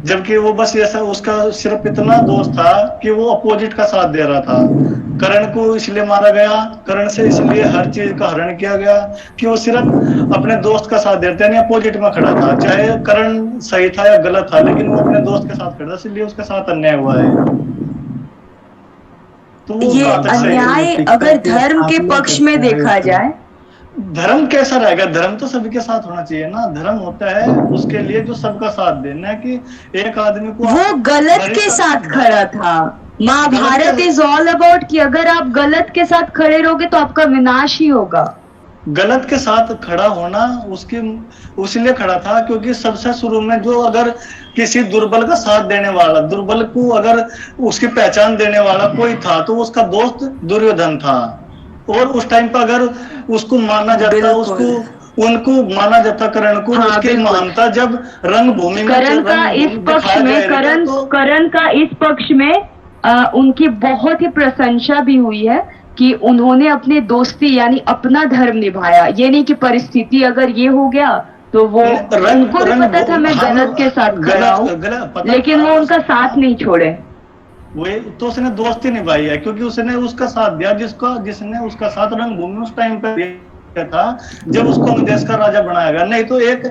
जबकि वो बस ऐसा उसका सिर्फ इतना दोष था कि वो अपोजिट का साथ दे रहा था। कर्ण को इसलिए मारा गया, कर्ण से इसलिए हर चीज का हरण किया गया कि वो सिर्फ अपने दोस्त का साथ देते नहीं, अपोजिट में खड़ा था। चाहे कर्ण सही था या गलत था, लेकिन वो अपने दोस्त के साथ खड़ा, इसलिए उसके साथ अन्याय हुआ है। तो वो ये अन्याय अगर धर्म के पक्ष में देखा जाए, धर्म कैसा रहेगा? धर्म तो सभी के साथ होना चाहिए ना। धर्म होता है उसके लिए जो सबका साथ दे, न कि एक आदमी को। वो गलत के साथ खड़ा था। महाभारत इज ऑल अबाउट कि अगर आप गलत के साथ खड़े रहोगे तो आपका विनाश ही होगा। गलत के साथ खड़ा होना उसकी उसलिए खड़ा था क्योंकि सबसे शुरू में जो अगर किसी दुर्बल का साथ देने वाला, दुर्बल को अगर उसकी पहचान देने वाला कोई था तो उसका दोस्त दुर्योधन था। और उस टाइम पर अगर उसको माना जाता, उसको उनको माना जाता कर्ण को, हाँ, उसकी महानता जब रंगभूमि में कर्ण का इस पक्ष में कर्ण का इस पक्ष में उनकी बहुत ही प्रशंसा भी हुई है कि उन्होंने अपने दोस्ती यानी अपना धर्म निभाया। ये नहीं कि परिस्थिति अगर ये हो गया तो वो उनको भी पता था मैं गलत के साथ खड़ा हूँ, लेकिन वो उनका साथ नहीं छोड़े। वो तो उसने दोस्ती निभाई है क्योंकि उसने उसका साथ दिया जिसने उसका साथ रंगभूमि उस टाइम पे दिया था जब उसको देश का राजा बनाया गया। नहीं तो एक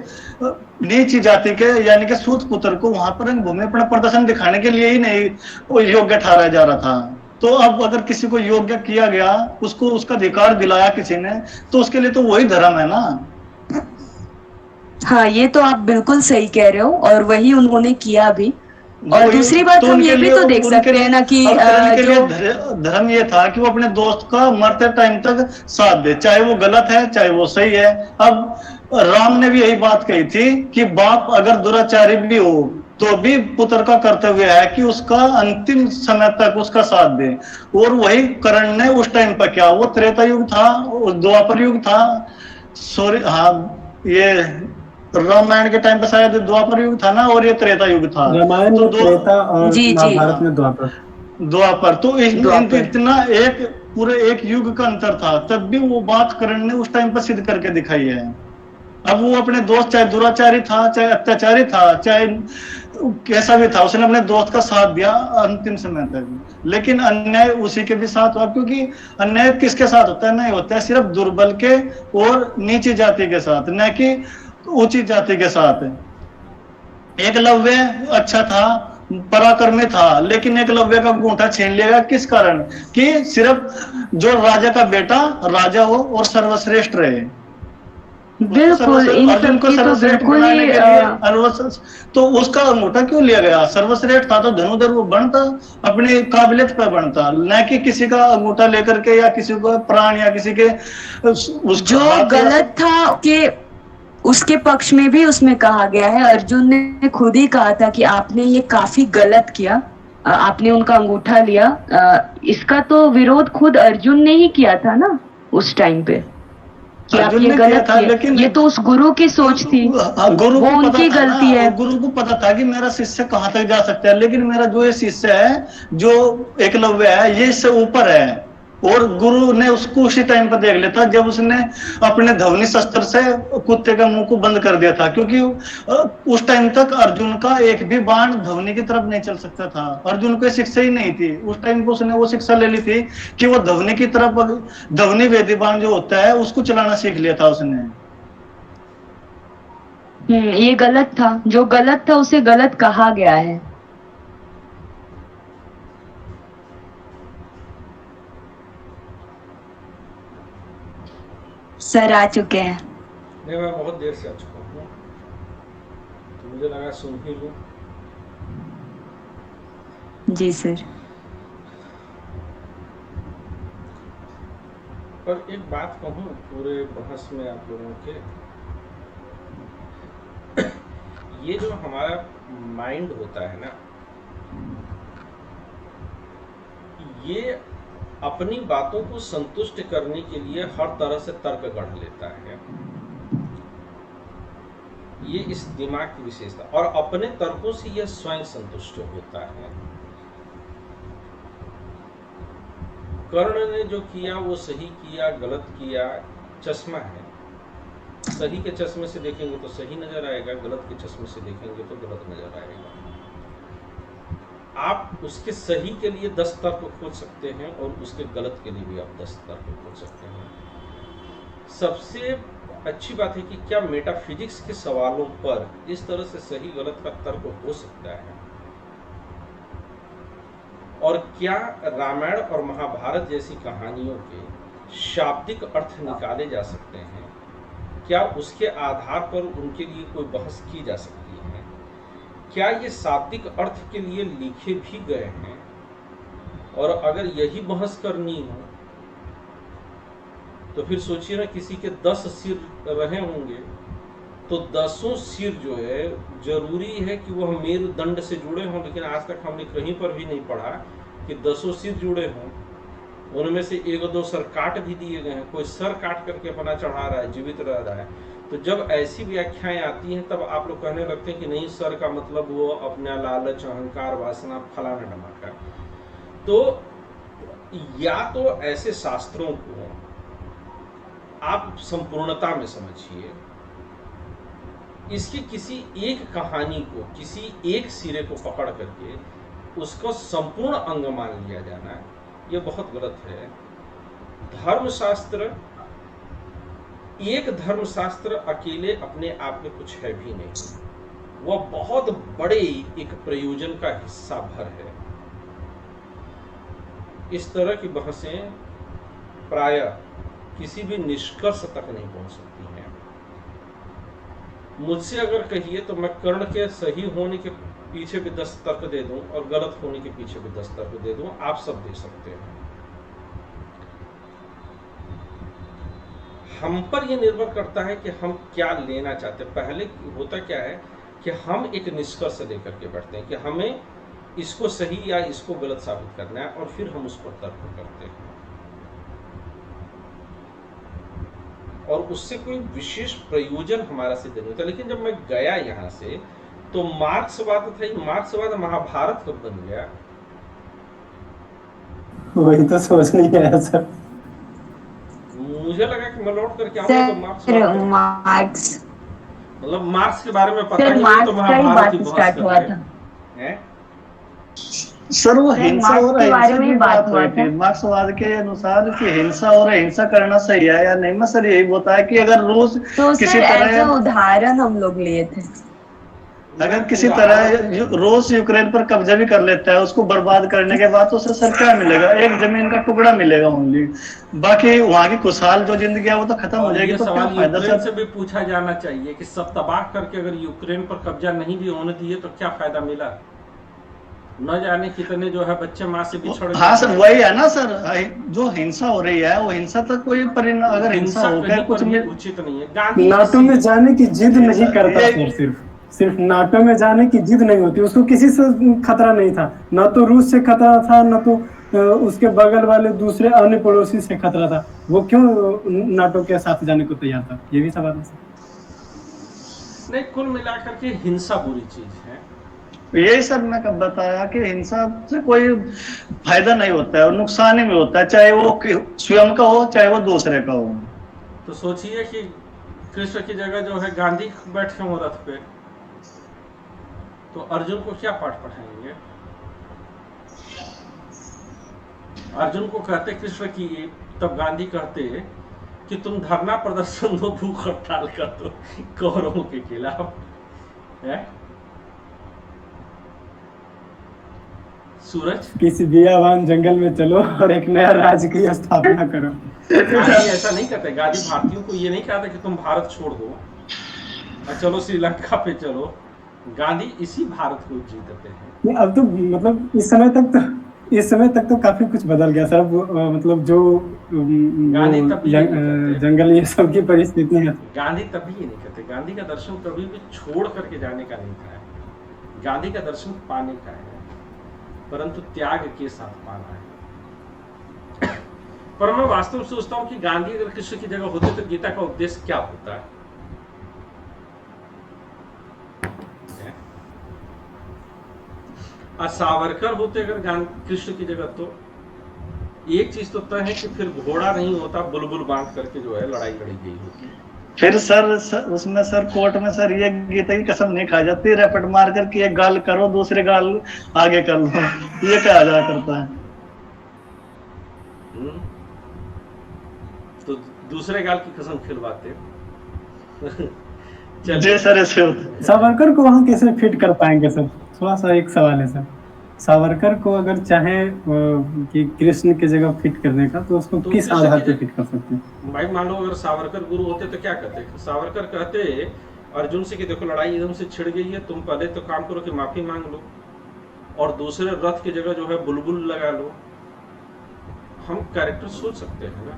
नीची जाति के यानी कि सूत पुत्र को वहां पर रंगभूमि अपना प्रदर्शन दिखाने के लिए ही नहीं वो योग्य ठहराया जा रहा था। तो अब अगर किसी को योग्य किया गया, उसको उसका अधिकार दिलाया किसी ने, तो उसके लिए तो वही धर्म है ना। हाँ, ये तो आप बिल्कुल सही कह रहे हो और वही उन्होंने किया भी। और दूसरी बात तो हम ये भी तो देख सकते हैं ना कि धर्म ये था कि वो अपने दोस्त का मरते टाइम तक साथ दे, चाहे वो गलत है चाहे वो सही है। अब राम ने भी यही बात कही थी कि बाप अगर दुराचारी भी हो तो भी पुत्र का कर्तव्य है कि उसका अंतिम समय तक उसका साथ दे। और वही कर्ण ने उस टाइम पर किया। वो त्रेता युग था, द्वापर युग था, सॉरी हाँ ये रामायण के टाइम पे शायद द्वापर युग था ना, और ये त्रेता युग था। रामायण तो त्रेता और जी, महाभारत में द्वापर। तो इतना एक पूरे एक युग का अंतर था, तब भी वो बात कर्ण ने उस टाइम पर सिद्ध करके दिखाई है। अब वो अपने दोस्त चाहे दुराचारी था, चाहे अत्याचारी था, चाहे कैसा भी था, उसने अपने दोस्त का साथ दिया अंतिम समय तक। लेकिन अन्याय उसी के भी साथ हुआ, क्योंकि अन्याय किसके साथ होता है? नहीं होता है सिर्फ दुर्बल के और नीची जाति के साथ, न कि ऊंची जाति के साथ। एकलव्य अच्छा था, पराक्रमी था, लेकिन एकलव्य का अंगूठा छीन लिया किस कारण? कि सिर्फ जो राजा का बेटा राजा हो और सर्वश्रेष्ठ रहे। बिल्कुल, इन सब की तो बिल्कुल ही तो उसका अंगूठा क्यों लिया गया? सर्वश्रेष्ठ था तो धनुधर वो बनता, अपनी काबिलियत पर बनता, न कि किसी का अंगूठा लेकर के या किसी को प्राण या किसी के जो गलत था कि उसके पक्ष में भी उसमें कहा गया है। अर्जुन ने खुद ही कहा था कि आपने ये काफी गलत किया, आपने उनका अंगूठा लिया। इसका तो विरोध खुद अर्जुन ने ही किया था ना उस टाइम पे कि आप ये गलत किए। लेकिन ये तो उस गुरु की सोच थी, गुरु वो उनकी गलती है। गुरु को पता था कि मेरा शिष्य कहाँ तक जा सकता है, लेकिन मेरा जो ये शिष्य है, जो एकलव्य है, ये इससे ऊपर है। और गुरु ने उसको उसी टाइम पर देख लेता जब उसने अपने ध्वनि शस्त्र से कुत्ते का मुंह को बंद कर दिया था, क्योंकि उस टाइम तक अर्जुन का एक भी बाण ध्वनि की तरफ नहीं चल सकता था। अर्जुन को शिक्षा ही नहीं थी उस टाइम पर। उसने वो शिक्षा ले ली थी कि वो ध्वनि की तरफ, ध्वनि वेदी बाण जो होता है उसको चलाना सीख लिया था उसने। ये गलत था, जो गलत था उसे गलत कहा गया है। सर आ चुके हैं। नहीं, मैं बहुत देर से आ चुका हूँ, तो मुझे लगा सुन ही लूं। जी सर। पर एक बात कहूँ पूरे बहस में आप लोगों के, ये जो हमारा माइंड होता है ना, ये अपनी बातों को संतुष्ट करने के लिए हर तरह से तर्क गढ़ लेता है। ये इस दिमाग की विशेषता, और अपने तर्कों से यह स्वयं संतुष्ट होता है। कर्ण ने जो किया वो सही किया, गलत किया, चश्मा है। सही के चश्मे से देखेंगे तो सही नजर आएगा, गलत के चश्मे से देखेंगे तो गलत नजर आएगा। आप उसके सही के लिए 10 तर्क खोज सकते हैं और उसके गलत के लिए भी आप 10 तर्क खोज सकते हैं। सबसे अच्छी बात है कि क्या मेटाफिजिक्स के सवालों पर इस तरह से सही गलत का तर्क हो सकता है, और क्या रामायण और महाभारत जैसी कहानियों के शाब्दिक अर्थ निकाले जा सकते हैं, क्या उसके आधार पर उनके लिए कोई बहस की जा सकती है, क्या ये शाब्दिक अर्थ के लिए लिखे भी गए हैं, और अगर यही बहस करनी हो तो फिर सोचिए ना, किसी के 10 सिर रहे होंगे तो 10 सिर जो है जरूरी है कि वह मेरुदंड से जुड़े हों, लेकिन आज तक हमने कहीं पर भी नहीं पढ़ा कि 10 सिर जुड़े हों। उनमें से 1-2 सर काट भी दिए गए हैं, कोई सर काट करके अपना चढ़ा रहा है, जीवित रह रहा है। तो जब ऐसी व्याख्याएं आती हैं तब आप लोग कहने लगते हैं कि नहीं, सर का मतलब वो अपना लालच, अहंकार, वासना, फलाना ढमाका। तो या तो ऐसे शास्त्रों को आप संपूर्णता में समझिए, इसकी किसी एक कहानी को, किसी एक सिरे को पकड़ करके उसको संपूर्ण अंग मान लिया जाना, यह बहुत गलत है। धर्मशास्त्र, एक धर्मशास्त्र अकेले अपने आप में कुछ है भी नहीं, वह बहुत बड़े एक प्रयोजन का हिस्सा भर है। इस तरह की बहसें प्रायः किसी भी निष्कर्ष तक नहीं पहुंच सकती हैं। मुझसे अगर कहिए तो मैं कर्ण के सही होने के पीछे भी 10 तर्क दे दूं और गलत होने के पीछे भी 10 तर्क दे दूं, आप सब दे सकते हैं। हम पर यह निर्भर करता है कि हम क्या लेना चाहते हैं। पहले होता क्या है कि हम एक निष्कर्ष लेकर के बैठते हैं कि हमें इसको सही या इसको गलत साबित करना है, और फिर हम उस पर तर्क करते हैं, और उससे कोई विशेष प्रयोजन हमारा सिद्ध नहीं होता। लेकिन जब मैं गया यहाँ से तो मार्क्सवाद था, मार्क्सवाद महाभारत कब बन गया? वही तो सोच नहीं आया सर। मुझे लगा कि मैं लौट करके आऊंगा तो मार्क्स, मतलब मार्क्स के बारे में पता नहीं, तो महाभारत की स्टार्ट हुआ था है। सर वो हिंसा और अहिंसा की बात हुई थी। मार्क्सवाद के अनुसार कि हिंसा और अहिंसा करना सही है या नहीं। मैं सर यही बोलता है कि अगर रूस तो किसी तरह, उदाहरण हम लोग लिए थे, अगर किसी तरह रूस यूक्रेन पर कब्जा भी कर लेता है, उसको बर्बाद करने के बाद तो उसे सर क्या मिलेगा? एक जमीन का टुकड़ा मिलेगा ओनली, बाकी वहाँ की खुशहाल जो जिंदगी है वो तो खत्म हो जाएगी। तो क्या फायदा? यूक्रेन से भी पूछा जाना चाहिए कि सब तबाह करके अगर यूक्रेन पर कब्जा नहीं भी होने दिए तो क्या फायदा मिला? न जाने कितने जो है बच्चे माँ से बिछड़। हाँ सर, वही है ना सर, जो हिंसा हो रही है वो हिंसा तक कोई परिणाम, अगर हिंसा हो गया कुछ उचित नहीं है। गांधी नाटो में जाने की जिद नहीं करता सर, सिर्फ नाटो में जाने की जिद नहीं होती, उसको किसी से खतरा नहीं था, न तो रूस से खतरा था, न तो उसके बगल वाले दूसरे अन्य पड़ोसी से खतरा था। वो क्यों नाटो के साथ जाने को तैयार था? ये भी सवाल है। नहीं, कुल मिलाकर के हिंसा बुरी चीज है। यही सर मैं कब बताया कि हिंसा से कोई फायदा नहीं होता है, नुकसान ही में होता है, चाहे वो स्वयं का हो चाहे वो दूसरे का हो। तो सोचिए कि कृष्ण की जगह जो है गांधी बैठे हो रथ पे, तो अर्जुन को क्या पाठ पढ़ाएंगे? अर्जुन को कहते कृष्ण की, तब गांधी कहते कि तुम धरना प्रदर्शन दो, भूख हड़ताल कर दो कौरवों के खिलाफ है। सूरज, किसी बियाबान जंगल में चलो और एक नया राज्य की स्थापना करो। गांधी ऐसा नहीं कहते। गांधी भारतीयों को ये नहीं कहते कि तुम भारत छोड़ दो और चलो श्रीलंका पे चलो। गांधी इसी भारत को जीतते हैं। अब तो मतलब इस समय तक तो इस समय तक तो काफी कुछ बदल गया सर। मतलब जो गांधी तब ये नहीं कहते। जंगल ये सब की परिस्थिति है। गांधी तभी ये नहीं कहते। गांधी का दर्शन कभी भी छोड़ करके जाने का नहीं था। गांधी का दर्शन पाने का है, परंतु त्याग के साथ पाना है। पर मैं वास्तव में सोचता हूं कि गांधी अगर कृष्ण की जगह होते तो गीता का उद्देश्य क्या होता है? और सावरकर होते अगर कृष्ण की जगह, तो एक चीज तो तय है कि फिर घोड़ा नहीं होता, बुलबुल बांध करके जो है लड़ाई लड़ी गई होती। फिर सर उसमें सर कोर्ट में सर ये गीता की कसम नहीं खाई जाती, रैपट मार कर कि एक गाल करो दूसरे गाल आगे कर लो, ये कहा जा करता है। तो दूसरे गाल की कसम खिलवाते। जी सर ऐसे होता। सावरकर को वहाँ कैसे फिट कर पाएंगे सर? थोड़ा सा एक सवाल है सर। सावरकर को अगर चाहे कि कृष्ण की जगह फिट करने का, तो उसको किस आधार पे फिट कर सकते हैं? भाई मान लो अगर सावरकर गुरु होते तो क्या कहते? सावरकर कहते अर्जुन से कि देखो लड़ाई एकदम से छिड़ गई है, तुम पहले तो काम करो कि माफी मांग लो और दूसरे रथ की जगह जो है बुलबुल लगा लो। हम कैरेक्टर सोच सकते हैं ना,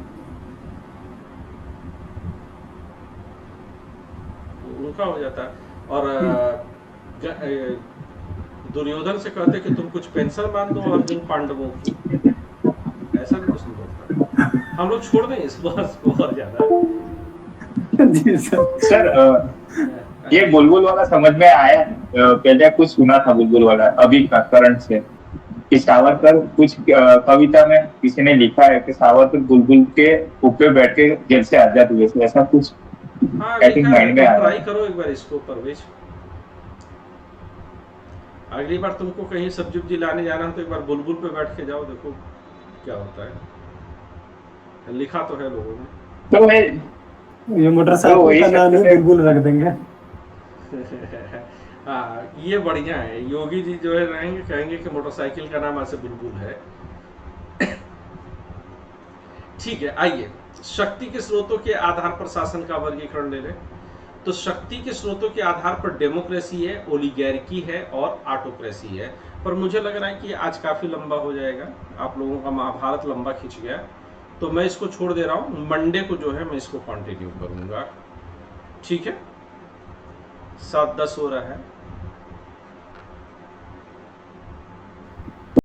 उनका हो जाता है। और दुर्योधन से कहते कि तुम कुछ पेंशन मांग दो अर्जुन पांडवों की, ऐसा भी कुछ नहीं होता। हम लोग छोड़ दें इस बात को और ज्यादा। जी सर ये बुलबुल वाला समझ में आया। पहले कुछ सुना था बुलबुल वाला, अभी का करंट से, कि सावरकर कुछ कविता में किसी ने लिखा है कि सावरकर बुलबुल के ऊपर बैठ के जेल से आजाद हुए थे, ऐसा कुछ माइंड में आ रहा ट्राई करो एक बार इसको परवेश। अगली बार तुमको कहीं सब्जी उब्जी लाने जाना हो तो एक बार बुलबुल पे बैठ के जाओ, देखो क्या होता है। लिखा तो है लोगों ने। तो ये मोटरसाइकिल का नाम ही बुलबुल रख देंगे। हाँ ये बढ़िया है। योगी जी जो है रहेंगे कहेंगे कि मोटरसाइकिल का नाम ऐसे बुलबुल है। ठीक है, आइए शक्ति के स्रोतों के आधार पर शासन का वर्गीकरण ले लें। तो शक्ति के स्रोतों के आधार पर डेमोक्रेसी है, ओलिगैर्की है और ऑटोक्रेसी है। पर मुझे लग रहा है कि आज काफी लंबा हो जाएगा, आप लोगों का महाभारत लंबा खिंच गया, तो मैं इसको छोड़ दे रहा हूं। मंडे को जो है मैं इसको कंटिन्यू करूंगा। ठीक है, 7:10 हो रहा है।